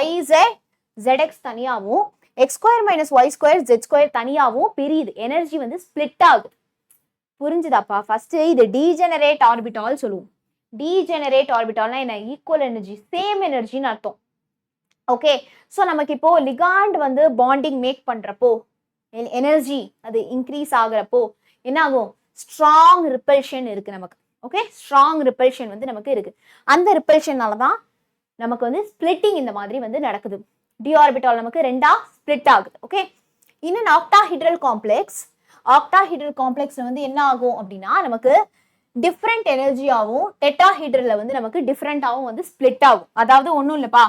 yz, zx தனியாகவும், x square minus y square z square தனியாகவும் பிரியுது. எனர்ஜி வந்து ஸ்பிளிட் ஆகுது. புரிஞ்சுதாப்பா? ஃபர்ஸ்ட் இது டீஜெனரேட் ஆர்பிட்டால் சொல்லுவோம். டீஜெனரேட் ஆர்பிட்டால்னா என்ன? ஈக்குவல் எனர்ஜி, சேம் எனர்ஜின்னு அர்த்தம். ஓகே, ஸோ நமக்கு இப்போ லிகாண்ட் வந்து பாண்டிங் மேக் பண்றப்போ எனர்ஜி அது இன்க்ரீஸ் ஆகுறப்போ என்ன ஆகும்? ஸ்ட்ராங் ரிப்பல்ஷன் இருக்கு நமக்கு. ஓகே, ஸ்ட்ராங் ரிப்பல்ஷன் வந்து நமக்கு இருக்கு. அந்த ரிப்பல்ஷனால தான் நமக்கு வந்து ஸ்பிளிட்டிங் இந்த மாதிரி வந்து நடக்குது. டி ஆர்பிட்டால் நமக்கு ரெண்டா ஸ்பிளிட் ஆகுது. ஓகே, இன்னும் ஆக்டாஹெட்ரல் காம்ப்ளெக்ஸ், ஆக்டாஹெட்ரல் காம்ப்ளெக்ஸ்ல வந்து என்ன ஆகும் அப்படின்னா நமக்கு டிஃப்ரெண்ட் எனர்ஜியாகவும், டெட்ராஹெட்ரல்ல வந்து நமக்கு டிஃப்ரெண்டாகவும் வந்து ஸ்பிளிட் ஆகும். அதாவது ஒன்றும் இல்லைப்பா,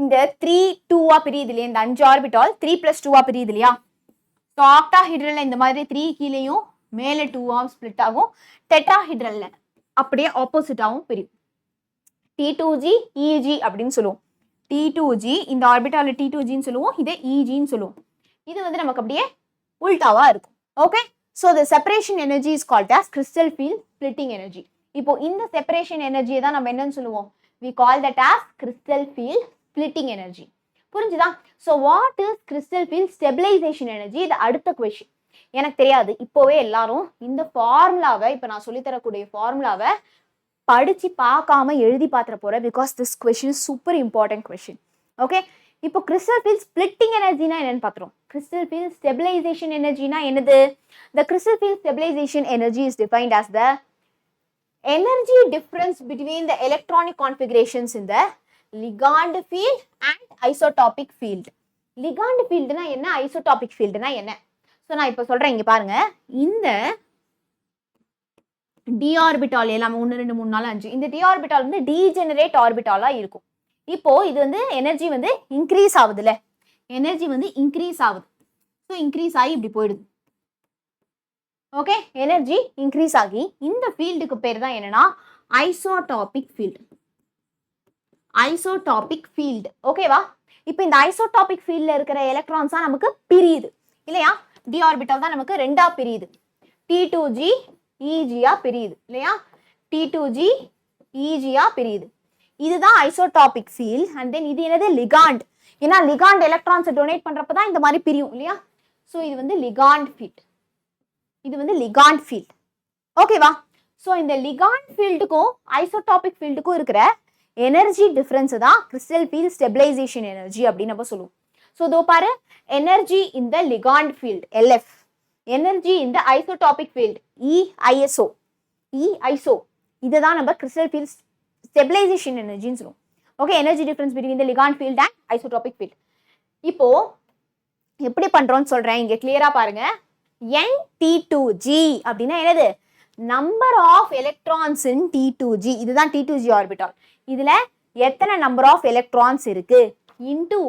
இந்த 3 2வா பிரியுது இல்லையா? இந்த 5 ஆர்பிட்டால் 3 + 2வா பிரியுது இல்லையா? ஸோ ஆக்டாஹெட்ரல்ல இந்த மாதிரி 3 கீழேயும் மேலே 2வா ஸ்பிளிட் ஆகும். டெட்ராஹெட்ரல்ல அப்படியே ஆப்போசிட்டாகவும் பிரியும். T2G EG அப்படின்னு சொல்லுவோம். T2G, இந்த ஆர்பிட்டால T2Gன்னு சொல்லுவோம், இதை EGன்னு சொல்லுவோம். இது வந்து நமக்கு அப்படியே உல்டாவா இருக்கும். Okay, so the separation energy is called as crystal field splitting energy. இப்போ இந்த செப்பரேஷன் எனர்ஜியை தான் நம்ம என்னன்னு சொல்லுவோம்? We call that as crystal field splitting energy. புரிஞ்சுதா? So what is crystal field stabilisation energy? இது அடுத்த கொஸ்டின். எனக்கு தெரியாது. இப்போவே எல்லாரும் இந்த ஃபார்முலாவை, இப்போ நான் சொல்லித்தரக்கூடிய ஃபார்முலாவை படிச்சு பார்க்காம எழுதி பார்த்துற போறேன். Because this question is super important question. Okay, இப்போ கிறிஸ்டல் ஃபீல்ட் ஸ்பிளிட்டிங் எனர்ஜினா என்னன்னு பார்த்துறோம். கிறிஸ்டல் ஃபீல்ட் ஸ்டெபிலைசேஷன் எனர்ஜினா என்னது? The crystal field stabilization energy is defined as the energy difference between the electronic configurations in the ligand field and isotopic field. ligand fieldனா என்ன? isotopic fieldனா என்ன? So நான் இப்போ சொல்றேன், இங்க பாருங்க. இந்த டி ஆர்பிட்டால் எல்லாமே 1 2 3 4 5, இந்த டி ஆர்பிட்டால் வந்து டீஜெனரேட் ஆர்பிட்டாலா இருக்கும். இப்போ இது வந்து எனர்ஜி வந்து இன்க்ரீஸ் ஆகுதுல்ல, எனர்ஜி வந்து இன்க்ரீஸ் ஆகுது. ஸோ இன்க்ரீஸ் ஆகி இப்படி போயிடுது. ஓகே, எனர்ஜி இன்க்ரீஸ் ஆகி இந்த ஃபீல்டுக்கு பேர் தான் என்னன்னா ஐசோடாபிக் ஃபீல்டு. ஐசோடாபிக் ஃபீல்டு. ஓகேவா? இப்போ இந்த ஐசோடாபிக் ஃபீல்டில் இருக்கிற எலக்ட்ரான்ஸ் தான் நமக்கு பிரியுது இல்லையா? டி ஆர்பிட்டால் தான் நமக்கு ரெண்டா பிரியுது. T2G EGயா பிரியுது இல்லையா? T2G EGயா பிரியுது. இதுதான் ஐசோடாபிக் ஃபீல்ட். அண்ட் தென் இது என்னது? லிகாண்ட். ஏன்னா லிகாண்ட் எலக்ட்ரான்ஸை டொனேட் பண்றப்ப தான் இந்த மாதிரி பிரியும் இல்லையா? ஸோ இது வந்து லிகாண்ட் ஃபீல்ட். இது வந்து லிகாண்ட் ஃபீல்ட். ஓகேவா? ஸோ இந்த லிகாண்ட் ஃபீல்டுக்கும் ஐசோடாபிக் ஃபீல்டுக்கும் இருக்கிற எனர்ஜி டிஃபரன்ஸ் தான் கிறிஸ்டல் ஃபீல்ட் ஸ்டெபிலைசேஷன் எனர்ஜி அப்படின்னு நம்ம சொல்லுவோம். ஸோ இதோ பாரு, energy in the ligand field LF, energy in the isotopic field EISO. இதுதான் நம்ம கிறிஸ்டல் ஃபீல்ட் ஸ்டெபிலைசேஷன் எனர்ஜின்னு சொல்லுவோம். Okay, energy difference between the ligand field and isotopic field. இப்போ எப்படி பண்றோம்னு சொல்றேன், இங்க கிளியரா பாருங்க. N-T2G அப்படின்னா என்னது? Number of electrons in T2G. இதுதான் T2G ஆர்பிட்டால். இதுல எத்தனை நம்பர் ஆஃப் எலக்ட்ரான்ஸ் இருக்கு இன்டூ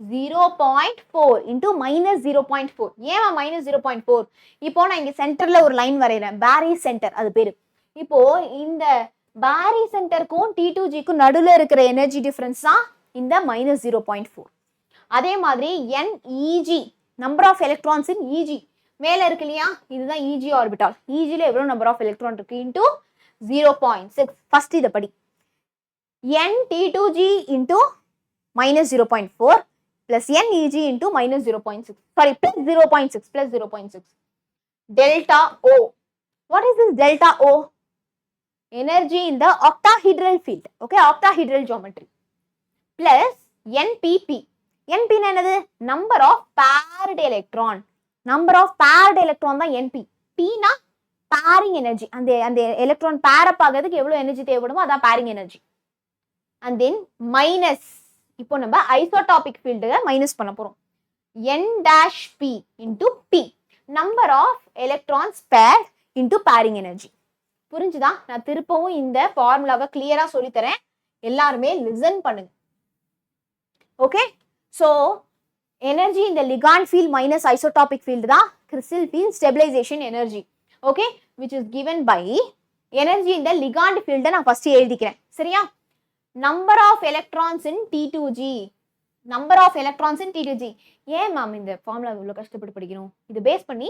0.4 இன்டூ -0.4. ஏன் -0.4? இப்போ நான் இங்க சென்டர்ல ஒரு லைன் வரைகிறேன், பேரி சென்டர் அது பேரு. இப்போ இந்த பேரி சென்டருக்கும் T2Gக்கும் நடுவில் இருக்கிற எனர்ஜி டிஃபரன்ஸ் தான் இந்த -0.4. அதே மாதிரி NEG, number of electrons in EG மேல இருக்கு இல்லையா? இதுதான் EG ஆர்பிட்டால். EGல எவ்வளவு நம்பர் ஆஃப் எலக்ட்ரான் இருக்கு இன்டூ 0.6. ஃபர்ஸ்ட் இதை படி. N-T2G into -0.4 plus NEG into -0.6. Sorry, plus 0.6. Delta O. What is this delta O? Energy in the octahedral field. Okay, octahedral geometry. Plus NPP. NP na enadhu? Number of paired electron. Number of paired electron தான் NP. P na pairing energy. அந்த electron pair up ஆகிறதுக்கு எவ்வளவு energy தேவைப்படுமோ அதான் pairing energy. And then minus. இப்போ நம்ம ஐசோடாபிக் ஃபீல்டுல minus பண்ண போறோம். N-P into P, number of electrons paired into pairing energy. புரிஞ்சுதா? நான் திருப்பவும் இந்த ஃபார்முலாவை கிளியரா சொல்லி தரேன், எல்லாருமே லிசன் பண்ணுங்க. Okay, so Energy in the ligand field minus isotopic field தான் crystal field stabilization energy. Okay, which is given by energy in the ligand field நான் first எழுதிக்கிறேன். சரியா? Number of electrons in T2G. Number of electrons in T2G. ஏன் ma'am இந்த formula இவ்வளோ கஷ்டப்பட்டு படிக்கணும்? இது பேஸ் பண்ணி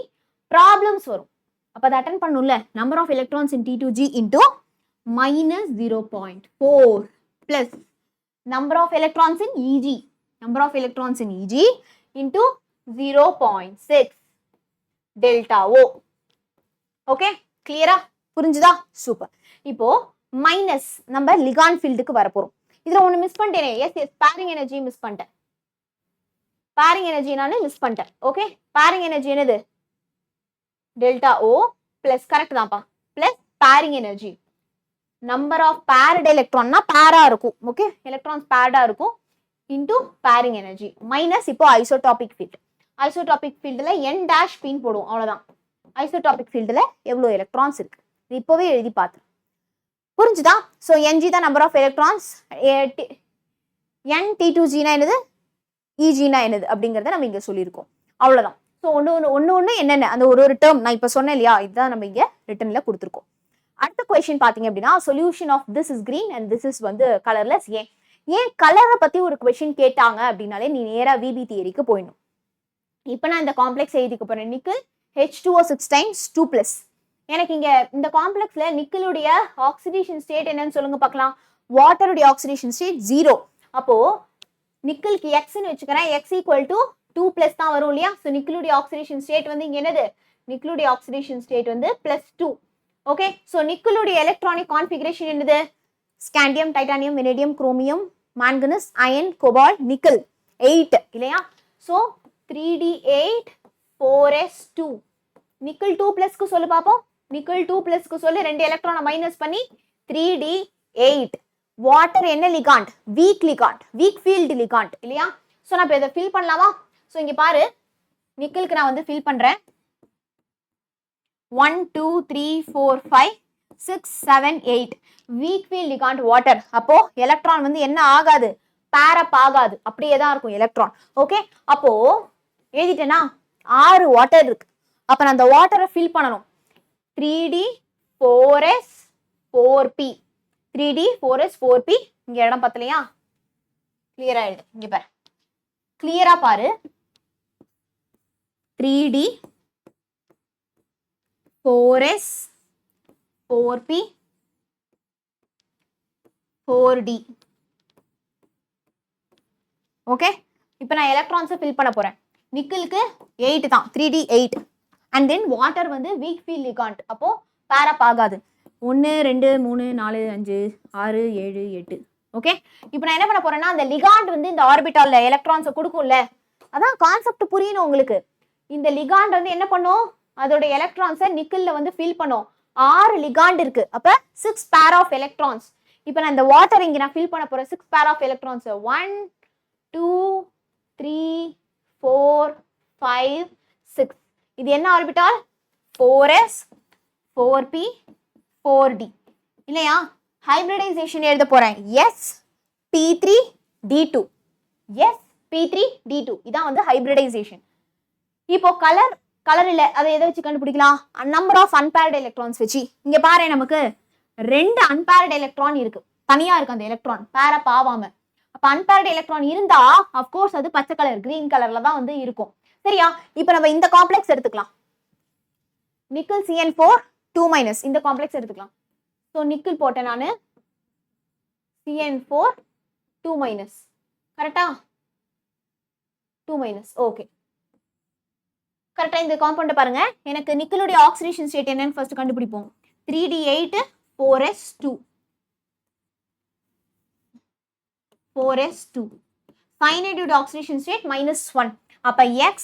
ப்ராப்ளம்ஸ் வரும். அப்போ அதை attend பண்ணும்ல. Number of electrons in T2G into minus 0.4 plus number of electrons in EG. Number of electrons in EG into 0.6 delta O. Okay, clear? புரிஞ்சுதா? சூப்பர். இப்போ மைனஸ் நம்ம லிகாண்ட் ஃபீல்டுக்கு வரப்போறோம். இதுல ஒன்று மிஸ் பண்ணிட்டேனே. Yes yes pairing energy miss பண்ணிட்டேன். Pairing energy நான் மிஸ் பண்ணிட்டேன். ஓகே, பேரிங் எனர்ஜி என்னது? டெல்டா ஓ பிளஸ் கரெக்ட் தான்ப்பா. Plus pairing energy number of paired எலக்ட்ரான்னா பேரா இருக்கும். ஓகே, எலக்ட்ரான்ஸ் பேர்டா இருக்கும். இன்டூ பேரிங் எனர்ஜி மைனஸ் இப்போ ஐசோடாபிக் ஃபீல்டு. ஐசோடாபிக் ஃபீல்டில் என் டேஷ் பின் போடுவோம், அவ்வளோதான். ஐசோடாபிக் ஃபீல்டில் எவ்வளோ எலக்ட்ரான்ஸ் இருக்கு இப்போவே எழுதி பார்த்து புரிஞ்சுதா? ஸோ என்ஜி தான் நம்பர் ஆஃப் எலக்ட்ரான்ஸ். என் T2Gனா என்னது, இஜினா என்னது அப்படிங்கிறத நம்ம இங்கே சொல்லியிருக்கோம். அவ்வளோதான். ஸோ ஒன்று என்னென்ன அந்த ஒரு டேர்ம் நான் இப்போ சொன்னேன் இல்லையா, இதுதான் நம்ம இங்கே ரிட்டனில் கொடுத்துருக்கோம். அடுத்த கொஸ்டின் பார்த்தீங்க அப்படின்னா solution of this is green and this is வந்து கலர்லெஸ். ஏன் கலரை பற்றி ஒரு கொஸ்டின் கேட்டாங்க அப்படின்னாலே நீ நேராக விபி தியரிக்கு போயிடணும். இப்போ நான் இந்த காம்ப்ளெக்ஸ் எழுதிக்க போகிறேன். Nickel H2O6 times 2+. எனக்கு இங்கே இந்த காம்ப்ளெக்ஸில் நிக்கலுடைய ஆக்சிடேஷன் ஸ்டேட் என்னன்னு சொல்லுங்க பார்க்கலாம். வாட்டருடைய ஆக்சிடேஷன் ஸ்டேட் 0. அப்போது நிக்கலுக்கு எக்ஸ்ன்னு வச்சுக்கிறேன். X = 2+ தான் வரும் இல்லையா? ஸோ நிக்கலுடைய ஆக்சிடேஷன் ஸ்டேட் வந்து இங்கே என்னது? நிக்கலுடைய ஆக்சிடேஷன் ஸ்டேட் வந்து +2. ஓகே, ஸோ நிக்கலுடைய எலக்ட்ரானிக் கான்ஃபிகரேஷன் என்னது? Scandium, titanium, vanadium, chromium, manganese, iron, cobalt, nickel 8 இல்லையா? So 3D8 4s2. நிக்கல் 2+க்கு சொல்லு பார்ப்போம். நிக்கல் 2+க்கு சொல்லு. 2 எலக்ட்ரானை மைனஸ் பண்ணி 3D8. வாட்டர் என்ன ligand? Week ligand, weak field ligand இல்லையா? ஸோ நான் இப்போ இதை ஃபில் பண்ணலாமா? ஸோ இங்கே பாரு, நிக்கலுக்கு நான் வந்து ஃபில் பண்ணுறேன். 1 2 3 4 5 6 7 8 வீக் ஃபீல்ட் லிகாண்ட் வாட்டர். அப்போ எலக்ட்ரான் வந்து என்ன ஆகாது? பேரப் ஆகாது, அப்படியே தான் இருக்கும் எலக்ட்ரான். ஓகே, அப்போ எழுதிட்டேன்னா 6 வாட்டர் இருக்கு. அப்போ நான் அந்த வாட்டரை ஃபில் பண்ணணும். 3D4s 4p 3D4s 4p. இங்க இடம் பத்தலையா? கிளியரா எழுது. இங்க பாரு, கிளியரா பாரு. 3D4s 4p 4D. ஓகே, இப்போ நான் எலக்ட்ரான்ஸை ஃபில் பண்ண போறேன். நிக்கலுக்கு 8 தான், 3D8. அண்ட் தென் வாட்டர் வந்து வீக் ஃபீல்ட் லிகாண்ட், அப்போ பேரப் ஆகாது. 1 2 3 4 5 6 7 8. ஓகே, இப்போ நான் என்ன பண்ண போறேன்னா அந்த லிகாண்ட் வந்து இந்த ஆர்பிட்டால்ல எலக்ட்ரான்ஸை கொடுக்கும்ல, அதான் கான்செப்ட் புரியணும் உங்களுக்கு. இந்த லிகாண்ட் வந்து என்ன பண்ணும்? அதோட எலக்ட்ரான்ஸை நிக்கல்ல வந்து ஃபில் பண்ணும். 6 லிகாண்ட் இருக்கு, அப்ப 6 பேர் ஆஃப் எலக்ட்ரான்ஸ். இப்போ நான் இந்த வாட்டர் இங்க நான் ஃபில் பண்ண போறேன். 6 பேர் ஆஃப் எலக்ட்ரான்ஸ். 1 2 3 4 5 6. இது என்ன ஆர்பிட்டால்? 4s 4p 4d இல்லையா? ஹைபிரிடைசேஷன் எழுத போறேன். sp3d2. sp3d2 இதான் வந்து ஹைபிரிடைசேஷன். இப்போ கலர் இல்ல, அதை எதை வச்சு கண்டுபிடிக்கலாம்? நம்பர் ஆஃப் அன்பேர்டு எலக்ட்ரான்ஸ் வச்சு. இங்க பாரு, நமக்கு 2 அன்பேர்டு எலக்ட்ரான் இருக்கு, தனியா இருக்கு அந்த எலக்ட்ரான் பேரப் ஆகாம. அப்ப அன்பேர்டு எலக்ட்ரான் இருந்தா அப்கோர்ஸ் அது பச்சை கலர், கிரீன் கலர்ல தான் வந்து இருக்கும். சரியா? இப்போ நம்ம இந்த காம்ப்ளெக்ஸ் எடுத்துக்கலாம். நிக்கல் CN4 2- இந்த காம்ப்ளெக்ஸ் எடுத்துக்கலாம். ஸோ நிக்கல் போட்டேன் நான், CN4 2- கரெக்டா? 2-. ஓகே, கரெக்டா? இந்த காம்பவுண்ட் பாருங்க. எனக்கு நிக்கலுடைய ஆக்சிடேஷன் ஸ்டேட் என்னன்னு ஃபர்ஸ்ட் கண்டுபிடிப்போம். 3D8 4s2 4s2. cyanide oxidation state -1. அப்ப x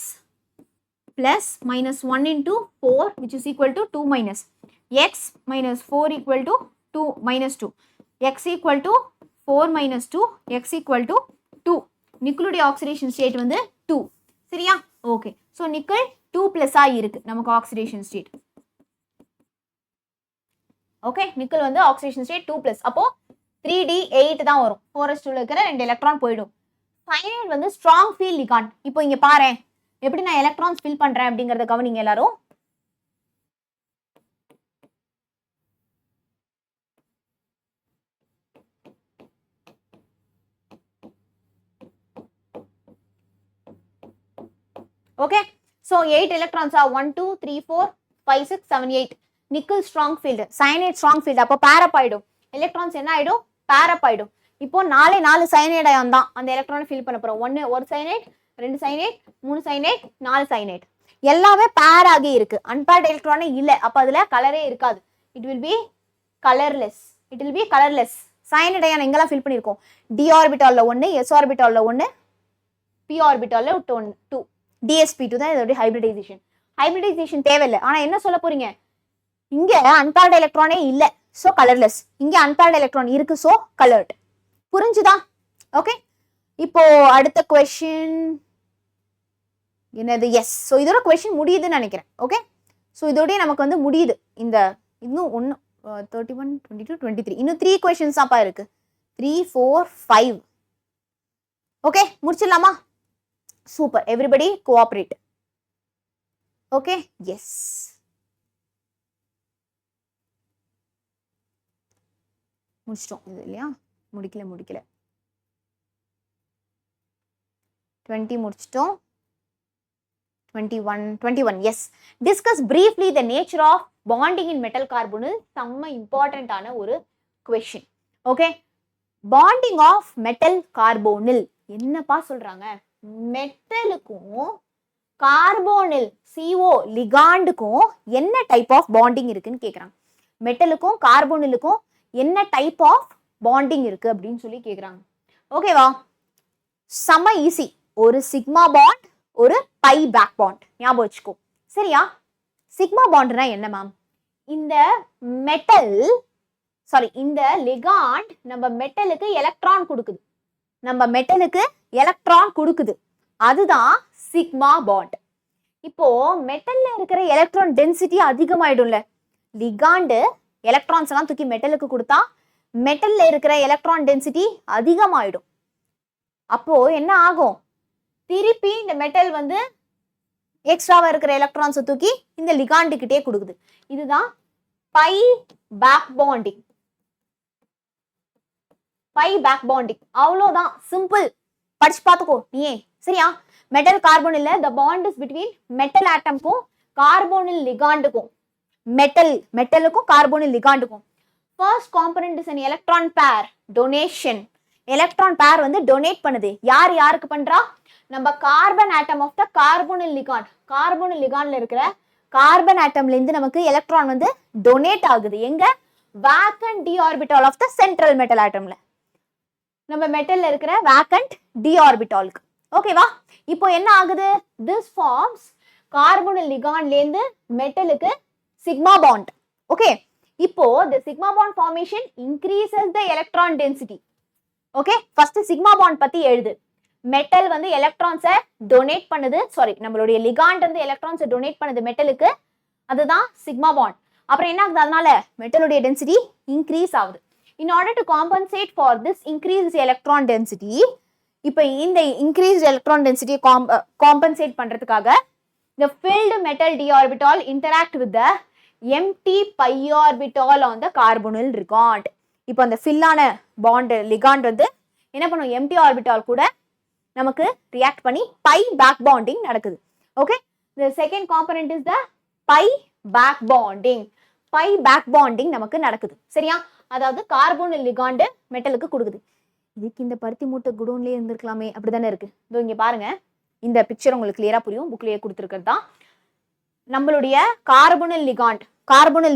plus -1 into 4 which is equal to 2-. x minus 4 equal to 2 minus 2. x equal to 4 minus 2. x equal to 2. நிக்கலுடைய oxidation state வந்து 2. சரியா? Okay, so nickel 2+ இருக்கு நமக்கு oxidation state. Okay, nickel வந்து oxidation state 2+. அப்போ 3D8 தான் வரும். 4s2 இருக்கிற 2 எலக்ட்ரான் போயிடும். cyanide வந்து strong field ligand. இப்போ இங்க பாரு எப்படி நான் எலக்ட்ரான்ஸ் ஃபில் பண்றேன் அப்படிங்கறத கவனிங்க எல்லாரும். Okay, so 8 electrons are 1 2 3 4 5 6 7 8. Nickel strong field, cyanide strong field. அப்போ pair up ஆயிடும். எலக்ட்ரான்ஸ் என்ன ஆயிடும்? pair up ஆயிடும். இப்போ 4 cyanide அயான் தான் அந்த எலக்ட்ரானை ஃபில் பண்ண போறோம். ஒரு cyanide, 2 cyanide, 3 cyanide, 4 cyanide. எல்லாமே pair ஆகி இருக்கு. unpaired electron இல்ல. அப்ப அதுல கலரே இருக்காது. It will be colorless. It will be colorless. cyanide அயான் எங்கெல்லாம் ஃபில் பண்ணிருக்கோம்? d orbitalல 1, s orbitalல 1, p orbitalல 2. dsp2 தான் இதோட ஹைபிரிடைசேஷன். ஹைபிரிடைசேஷன் தேவையில்லை. ஆனா என்ன சொல்ல போறீங்க? இங்க அன்பேர்ட் எலக்ட்ரானே இல்ல, சோ கலர்லெஸ். இங்க அன்பேர்ட் எலக்ட்ரான் இருக்கு, சோ கலர்ட். புரிஞ்சுதா? ஓகே, இப்போ அடுத்த क्वेश्चन என்னது? எஸ். சோ இதோட क्वेश्चन முடியுதுன்னு நினைக்கிறேன். ஓகே, சோ இதோட நமக்கு வந்து முடியுது. இந்த இன்னும் 31 22 23 இன்னும் 3 क्वेश्चंस தான்ப்பா இருக்கு. 3 4 5. ஓகே, முடிச்சிடலாமா? Super, everybody cooperate. Okay, yes. முடிச்சிட்டோம் இது இல்லையா? முடிக்கல 20 முடிச்சிட்டோம். 21 yes. Discuss briefly the nature of bonding in metal carbonyl. செம்ம இம்பார்ட்டன்டான ஒரு question. Okay, bonding of metal carbonyl என்னப்பா சொல்றாங்க? மெட்டலுக்கும் கார்போனில் CO லிகாண்டுக்கும் என்ன டைப் ஆஃப் பாண்டிங் இருக்குன்னு கேக்குறாங்க. மெட்டலுக்கும் கார்போனிலுக்கும் என்ன டைப் ஆஃப் பாண்டிங் இருக்கு அப்படின்னு சொல்லி கேக்குறாங்க. ஓகேவா? செம்ம ஈஸி. ஒரு சிக்மா பாண்ட், ஒரு பை பேக் பாண்ட் ஞாபகம் வச்சுக்கோ. சரியா? சிக்மா பாண்ட்னா என்ன மேம்? இந்த மெட்டல் இந்த லிகாண்ட் நம்ம மெட்டலுக்கு எலக்ட்ரான் கொடுக்குது. அதுதான் சிக்மா பாண்ட். இப்போ மெட்டல்ல இருக்கிற எலக்ட்ரான் டென்சிட்டி அதிகமாயிடும்ல. லிகாண்டு எலக்ட்ரான்ஸ் எல்லாம் தூக்கி மெட்டலுக்கு கொடுத்தா மெட்டல்ல இருக்கிற எலக்ட்ரான் டென்சிட்டி அதிகமாயிடும். அப்போ என்ன ஆகும்? திருப்பி இந்த மெட்டல் வந்து எக்ஸ்ட்ராவா இருக்கிற எலக்ட்ரான்ஸை தூக்கி இந்த லிகாண்டு கிட்டே கொடுக்குது. இதுதான் பை பேக் பாண்டிங். அவ்வளோதான், சிம்பிள். படிச்சு பார்த்துக்கோ நீயே. சரியா? Metal carbonyl the bond is between metal ஆட்டம்க்கும் கார்போனில் லிகாண்டுக்கும். மெட்டலுக்கும் கார்போனில் லிகாண்டுக்கும். First component is an electron pair donation. Electron pair வந்து டொனேட் பண்ணுது. யாருக்கு பண்றா? நம்ம carbon atom of the carbonyl ligand. Carbonyl லிகாண்ட்ல இருக்கிற கார்பன் ஆட்டம்ல இருந்து நமக்கு எலக்ட்ரான் வந்து டொனேட் ஆகுது. எங்க? Vacant d orbital of the central metal ஆட்டம்ல. நம்ம மெட்டல்ல இருக்கிற வேக்கன்ட் d orbitalக்கு. ஓகேவா? இப்போ என்ன ஆகுது? this forms கார்போனில் லிகாண்ட்ல இருந்து மெட்டலுக்கு சிக்மா பாண்ட். ஓகே, இப்போ the sigma bond formation increases the electron density. Okay, first sigma bond பத்தி எழுது. மெட்டல் வந்து எலக்ட்ரான்ஸை டொனேட் பண்ணுது. நம்மளுடைய லிகாண்ட் வந்து எலக்ட்ரான்ஸை டொனேட் பண்ணுது மெட்டலுக்கு. அதுதான் சிக்மா பாண்ட். அப்புறம் என்ன ஆகுது? அதனால மெட்டலுடைய டென்சிட்டி இன்க்ரீஸ் ஆகுது. In order to compensate for this increased electron density, இப்போ இந்த increased electron density compensate பண்றதுக்காக the filled metal d orbital interact with the empty pi orbital on the carbonyl ligand. இப்போ அந்த ஃபில்லான பாண்ட் லிகாண்ட் வந்து என்ன பண்ணும்? empty orbital கூட நமக்கு ரியாக்ட் பண்ணி பை பேக் பாண்டிங் நடக்குது. Okay, the second component is the pi back bonding. Pi back bonding நமக்கு நடக்குது. சரியா? அதாவது கார்போனில் லிகாண்ட் மெட்டலுக்கு கொடுக்குது. இதுக்கு இந்த பருத்தி மூட்டை குடோன்லயே இருந்திருக்கலாமே, அப்படிதானே இருக்கு. இதோ இங்க பாருங்க, இந்த பிக்சர் உங்களுக்கு கிளியரா புரியும். புக்லயே கொடுத்துருக்கிறது தான் நம்மளுடைய கார்போனில்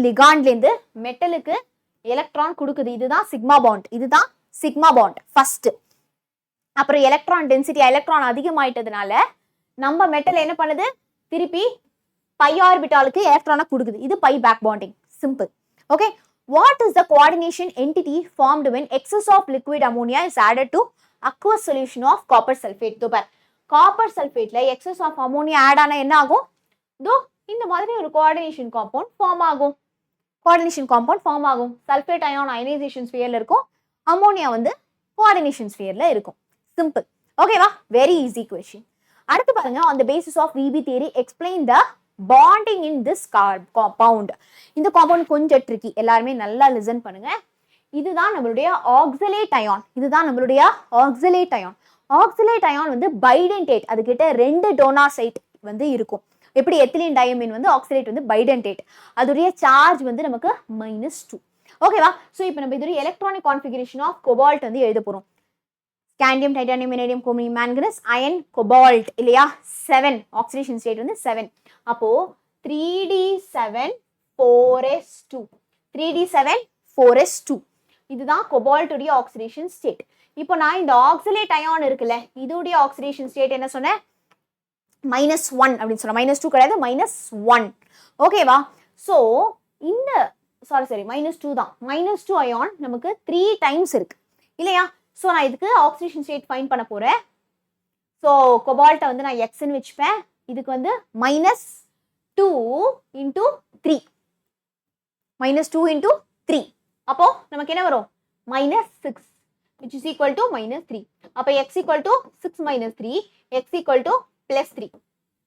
லிகாண்ட்ல இருந்து மெட்டலுக்கு எலக்ட்ரான் கொடுக்குது. இதுதான் சிக்மா பாண்ட் ஃபர்ஸ்ட். அப்புறம் எலக்ட்ரான் டென்சிட்டி, எலக்ட்ரான் அதிகமாயிட்டதுனால நம்ம மெட்டல் என்ன பண்ணுது? திருப்பி பை ஆர்பிட்டாலுக்கு எலக்ட்ரானை கொடுக்குது. இது pi back bonding. Simple. Okay, what is the coordination entity formed when excess of liquid ammonia is added to aqueous solution of copper sulfate? Copper சல்ஃபேட்ல excess of ammonia add ஆனா என்ன ஆகும்? இந்த மாதிரி ஒரு கோஆர்டினேஷன் காம்பவுண்ட் ஃபார்ம் ஆகும். Sulphate ion ionization ஸ்பியர்ல இருக்கும், அம்மோனியா வந்து கோஆர்டினேஷன் ஸ்பியர்ல இருக்கும். சிம்பிள். ஓகேவா, வெரி ஈஸி கொஸ்டின். அடுத்து பாருங்க, on the basis of VB theory explain the bonding in this compound. இந்த காம்பவுண்ட் கொஞ்சம் ட்ரிக்கி, எல்லாருமே நல்லா லிசன் பண்ணுங்க. இதுதான் நம்மளுடைய ஆக்சலேட் அயான். இதுதான் நம்மளுடைய ஆக்சலேட் அயான். ஆக்சலேட் அயான் வந்து பைடென்டேட், அதுகிட்ட 2 டோனார் சைட் வந்து இருக்கும். எப்படி எத்திலீன் டயமீன் வந்து ஆக்சலேட் வந்து பைடென்டேட், அதோடைய சார்ஜ் வந்து நமக்கு -2. ஓகேவா, ஸோ இப்போ நம்ம இதோடைய எலக்ட்ரானிக் கான்ஃபிகரேஷன் ஆஃப் கோபால்ட் வந்து எழுத போறோம். Scandium, titanium, vanadium, chromium, manganese, iron, cobalt இல்லையா, 7 ஆக்சிடேஷன் ஸ்டேட் வந்து 7. அப்போ 3d7 4s2, 3d7 4s2 இதுதான் கோபால்ட்டுடைய ஆக்சிடேஷன் ஸ்டேட். இப்போ நான் இந்த ஆக்சலேட் அயான் இருக்குல்ல, இதோடைய ஆக்சிடேஷன் ஸ்டேட் என்ன சொன்னேன், -1 அப்படின்னு சொன்னேன். -2 கிடையாது, -1. ஓகேவா, ஸோ இந்த சாரி -2 தான். -2 அயான் நமக்கு 3 டைம்ஸ் இருக்கு இல்லையா. ஸோ நான் இதுக்கு ஆக்சிடேஷன் ஸ்டேட் ஃபைண்ட் பண்ண போறேன். ஸோ கோபால்ட்டை வந்து நான் எக்ஸ்ன்னு வச்சுப்பேன். இதுக்கு வந்து -2 × 3, -2 × 3. அப்போ நமக்கு என்ன வரும், -6 which is equal to -3. அப்போ x equal to 6 - 3, x equal to +3.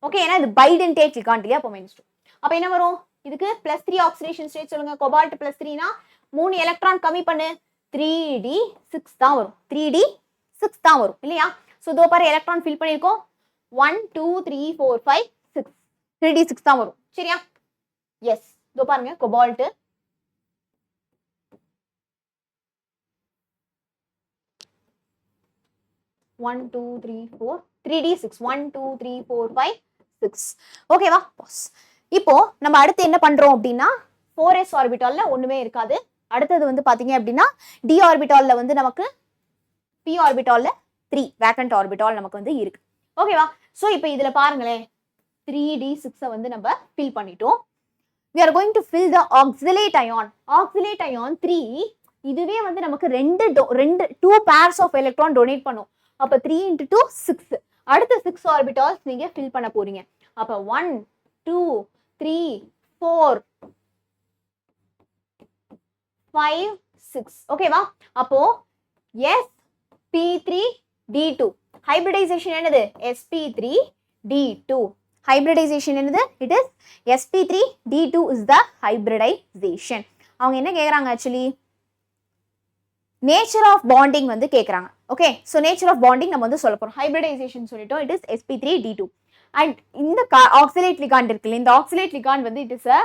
Okay, ஏன்னா இது பைடென்டேட் லிகாண்ட் இல்லையா, அப்போ -2. அப்போ என்ன வரும், இதுக்கு +3 ஆக்சிடேஷன் ஸ்டேட் சொல்லுங்க. கோபால்ட் +3னா 3 எலக்ட்ரான் கம்மி பண்ணு, 3d6 தான் வரும். 3d6 தான் வரும் இல்லையா. ஸோ இதோ பாரு எலக்ட்ரான் ஃபில் பண்ணியிருக்கோம். 1 2 3 4 5 6, 3d6 தான் வரும். சரியா, எஸ். இதோ பாருங்க கோபால்ட் 1 2 3 4 3d6 1 2 3 4 5 6. ஓகேவா, இப்போ நம்ம அடுத்து என்ன பண்றோம் அப்படின்னா, 4s ஆர்பிட்டால்ல ஒண்ணுமே இருக்காது. அடுத்தது வந்து பாத்தீங்க அப்படின்னா d ஆர்பிட்டால்ல வந்து நமக்கு p ஆர்பிட்டால்ல 3 வேக்கன்ட் ஆர்பிட்டால் நமக்கு வந்து இருக்கு. ஓகேவா, சோ இப்போ இதுல பாருங்களேன், 3d6 வந்து நம்ம ஃபில் பண்ணிட்டோம். we are going to fill the auxiliate ion. auxiliate ion 3 இதுவே வந்து நமக்கு 2 pairs of electron donate பண்ணும். அப்ப 3 × 2 6. அடுத்த 6 ஆர்பிட்டால்ஸ் நீங்க ஃபில் பண்ண போறீங்க. அப்ப 1 2 3 4 5 6. ஓகேவா, அப்போ sp3d2 ஹைபிரிடைசேஷன் என்னது, sp3d2 ஹைபிரிடைசேஷன் என்னது, it is sp3d2 is the hybridization. அவங்க என்ன கேக்குறாங்க, ஆக்சுவலி நேச்சர் ஆஃப் பாண்டிங் வந்து கேக்குறாங்க. Okay, so nature of bonding நம்ம வந்து சொல்ல போறோம். ஹைபிரிடைசேஷன் சொல்லிட்டோம், இட் இஸ் sp3d2. அண்ட் இந்த ஆக்சிலேட் லிகாண்ட் இருக்குல்ல, இந்த ஆக்சிலேட் லிகாண்ட் வந்து it is a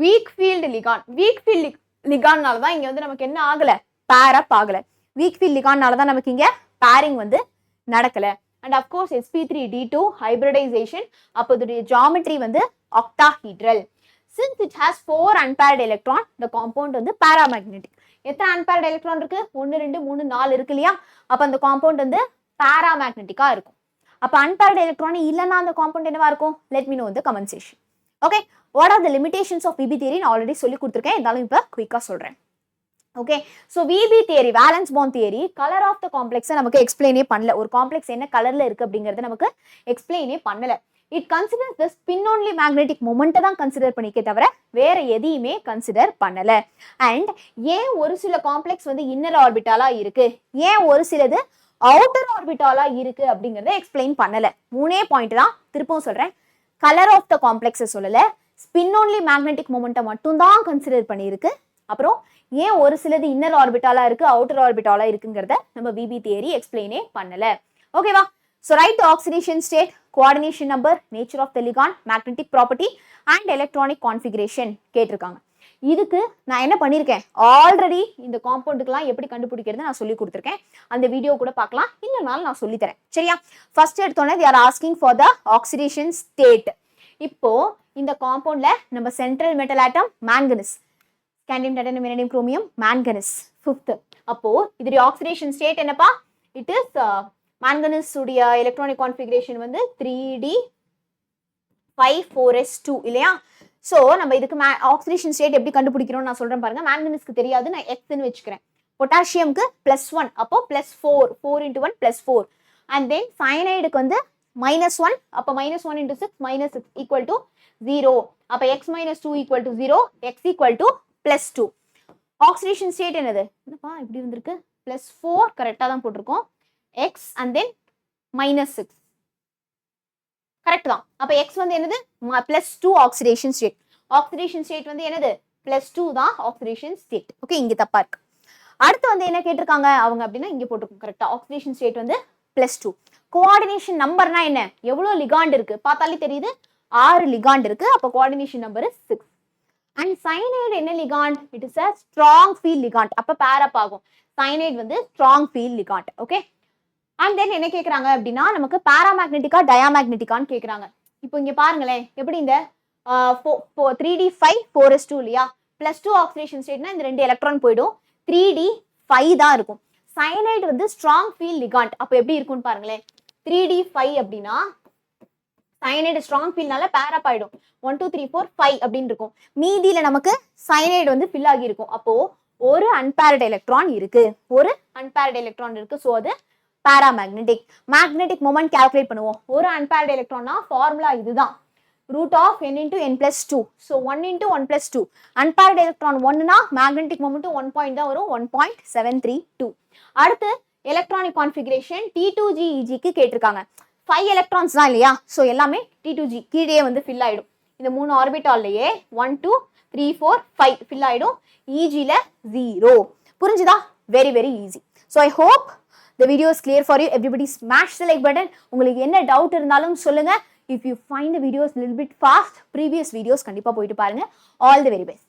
weak field ligand. Weak field லிகான்னால தான் இங்க வந்து நமக்கு என்ன ஆகல, பேர் அப் ஆகல. வீக் ஃபீல்டு லிகான்னால தான் நமக்கு இங்க பேரிங் வந்து நடக்கல. அண்ட் அஃப்கோர்ஸ் sp3d2 ஹைபிரிடைசேஷன், அப்போ இதோடைய ஜியாமெட்ரி வந்து octahedral. Since it has 4 unpaired electron, the compound வந்து paramagnetic. எத்தனை unpaired electron இருக்கு, 1 2 3 4 இருக்கு இல்லையா. அப்ப அந்த compound வந்து paramagnetic-ஆ இருக்கும். அப்ப unpaired electron இல்லைன்னா அந்த compound என்னவா இருக்கும், let me know in the comment section. Okay, what are the limitations of VB theory? நான் ஆல்ரெடி சொல்லி கொடுத்துருக்கேன், இருந்தாலும் இப்போ குயிக்காக சொல்றேன். Okay, so VB theory, valence bond theory, colour of the காம்ப்ளெக்ஸை நமக்கு எக்ஸ்பிளைனே பண்ணல. ஒரு காம்ப்ளெக்ஸ் என்ன கலர்ல இருக்கு அப்படிங்கறத நமக்கு எக்ஸ்பிளைனே பண்ணல. It considers the spin only magnetic மொமெண்ட்டை தான் கன்சிடர் பண்ணிக்க தவிர வேற எதையுமே கன்சிடர் பண்ணல. அண்ட் ஏன் ஒரு சில காம்ப்ளெக்ஸ் வந்து இன்னர் ஆர்பிட்டாலா இருக்கு, ஏன் ஒரு சிலது அவுட்டர் ஆர்பிட்டாலா இருக்கு அப்படிங்கறத எக்ஸ்பிளைன் பண்ணல. 3 பாயிண்ட் தான், திருப்பவும் சொல்றேன். கலர் ஆஃப் த காம்ப்ளெக்ஸை சொல்லல, ஸ்பின் ஒன்லி மேக்னெட்டிக் மொமெண்ட்டை மட்டும் தான் கன்சிடர் பண்ணியிருக்கு. அப்புறம் ஏன் ஒரு சிலது இன்னர் ஆர்பிட்டாலா இருக்கு, அவுட்டர் ஆர்பிட்டாலா இருக்குங்கிறத நம்ம VB தியரி எக்ஸ்பிளைனே பண்ணல. ஓகேவா, so write the oxidation state, coordination number, nature of the ligand, magnetic property and electronic configuration கேட்டிருக்காங்க. இதுக்கு நான் என்ன பண்ணியிருக்கேன், ஆல்ரெடி இந்த காம்பவுண்டுக்கெல்லாம் எப்படி கண்டுபிடிக்கிறது நான் சொல்லி கொடுத்துருக்கேன். அந்த வீடியோ கூட பார்க்கலாம், இன்னொரு நான் சொல்லித்தரேன். சரியா, ஃபர்ஸ்ட் எடுத்தோன்னே they are asking for the oxidation state. இப்போ இந்த காம்பவுண்ட்ல நம்ம central metal atom manganese, scandium, titanium, vanadium, chromium, manganese 5th. அப்போ இதோட ஆக்சிடேஷன் ஸ்டேட் என்னப்பா, இட் இஸ் மேங்கனீஸ் உடைய எலக்ட்ரானிக் கான்ஃபிகரேஷன் வந்து 3d5 4s2 இல்லையா. ஸோ நம்ம இதுக்கு ஆக்சிடேஷன் ஸ்டேட் எப்படி கண்டுபிடிக்கிறோம் நான் சொல்றேன் பாருங்க. மேங்கனீஸ்க்கு தெரியாது, நான் எக்ஸ்ன்னு வச்சுக்கிறேன். பொட்டாசியம்க்கு +1, அப்போ +4, 4 × 1 +4. அண்ட் தென் சயனைடுக்கு வந்து -1, அப்போ -1 × 6 -6 = 0. அப்போ x - 2 = 0, x = +2. ஆக்சிடேஷன் ஸ்டேட் என்னது, என்னப்பா இப்படி வந்திருக்கு, +4 கரெக்டாக தான் போட்டிருக்கோம். X and then -6. கரெக்ட் தான். அப்ப x வந்து என்னது +2 ஆக்சிடேஷன் ஸ்டேட். ஆக்சிடேஷன் ஸ்டேட் வந்து என்னது +2 தான் ஆக்சிடேஷன் ஸ்டேட். ஓகே, இங்க தப்பா இருக்கு. அடுத்து வந்து என்ன கேட்டிருக்காங்க அவங்க அப்படின்னா இங்க போட்டுருக்கும் கரெக்டா. ஆக்சிடேஷன் ஸ்டேட் வந்து +2. கோஆர்டினேஷன் நம்பர்னா என்ன, எவ்வளவு லிகாண்ட் இருக்கு பார்த்தாலே தெரியுது, 6 லிகாண்ட் இருக்கு. அப்ப கோஆர்டினேஷன் நம்பர் 6. அண்ட் சைனைடு என்ன ligand, it is a strong field ligand. அப்ப பேர் அப் ஆகும். சைனைடு வந்து strong field ligand. Okay, and then என்ன கேக்குறாங்க அப்படின்னா நமக்கு பாராமேக்னெட்டிக்கா டயாமேக்னெட்டிக்கான்னு கேக்குறாங்க. இப்போ இங்க பாருங்களேன், எப்படி இந்த 3d5 4s2 இல்லையா, +2 ஆக்சிடேஷன் ஸ்டேட்னா இந்த 2 எலக்ட்ரான் போயிடும், 3d5 தான் இருக்கும். சைனைடு வந்து ஸ்ட்ராங் ஃபீல்ட் லிகாண்ட். அப்ப எப்படி இருக்கும்னு பாருங்களேன், 3d5 அப்படின்னா சைனைடு ஸ்ட்ராங் ஃபீல்ட்னால பேர் அப் ஆயிடும், 1 2 3 4 5 அப்படின்னு இருக்கும். மீதியில நமக்கு சைனைடு வந்து ஃபில் ஆகி இருக்கும். அப்போ ஒரு அன்பேர்டு எலக்ட்ரான் இருக்கு, ஒரு அன்பேர்டு எலக்ட்ரான் இருக்கு. ஸோ அது பாராமேக்னெட்டிக். மேக்னெட்டிக் மொமெண்ட் கால்குலேட் பண்ணுவோம். ஒரு அன்பேர்டு எலக்ட்ரான்னா ஃபார்முலா இதுதான், √n × n+2. So 1 × 1+2. Unpaired electron 1னா மேக்னெட்டிக் மொமெண்ட்டும் 1 பாயிண்ட் தான் வரும், 1.732. அடுத்து எலக்ட்ரானிக் கான்ஃபிகரேஷன் T2GEGக்கு கேட்டிருக்காங்க. 5 எலக்ட்ரான்ஸ் தான் இல்லையா, ஸோ எல்லாமே T2G கீழே வந்து ஃபில் ஆயிடும். இந்த 3 ஆர்பிட்டால்லையே 1 2 3 4 5 ஃபில் ஆயிடும். EGல 0. புரிஞ்சுதா? Very very easy. So I hope the video is clear for you. Everybody smash the like button. உங்களுக்கு என்ன டவுட் இருந்தாலும் சொல்லுங்க. If you find the videos a little bit fast, previous videos கண்டிப்பா போயிட்டு பாருங்க. All the very best.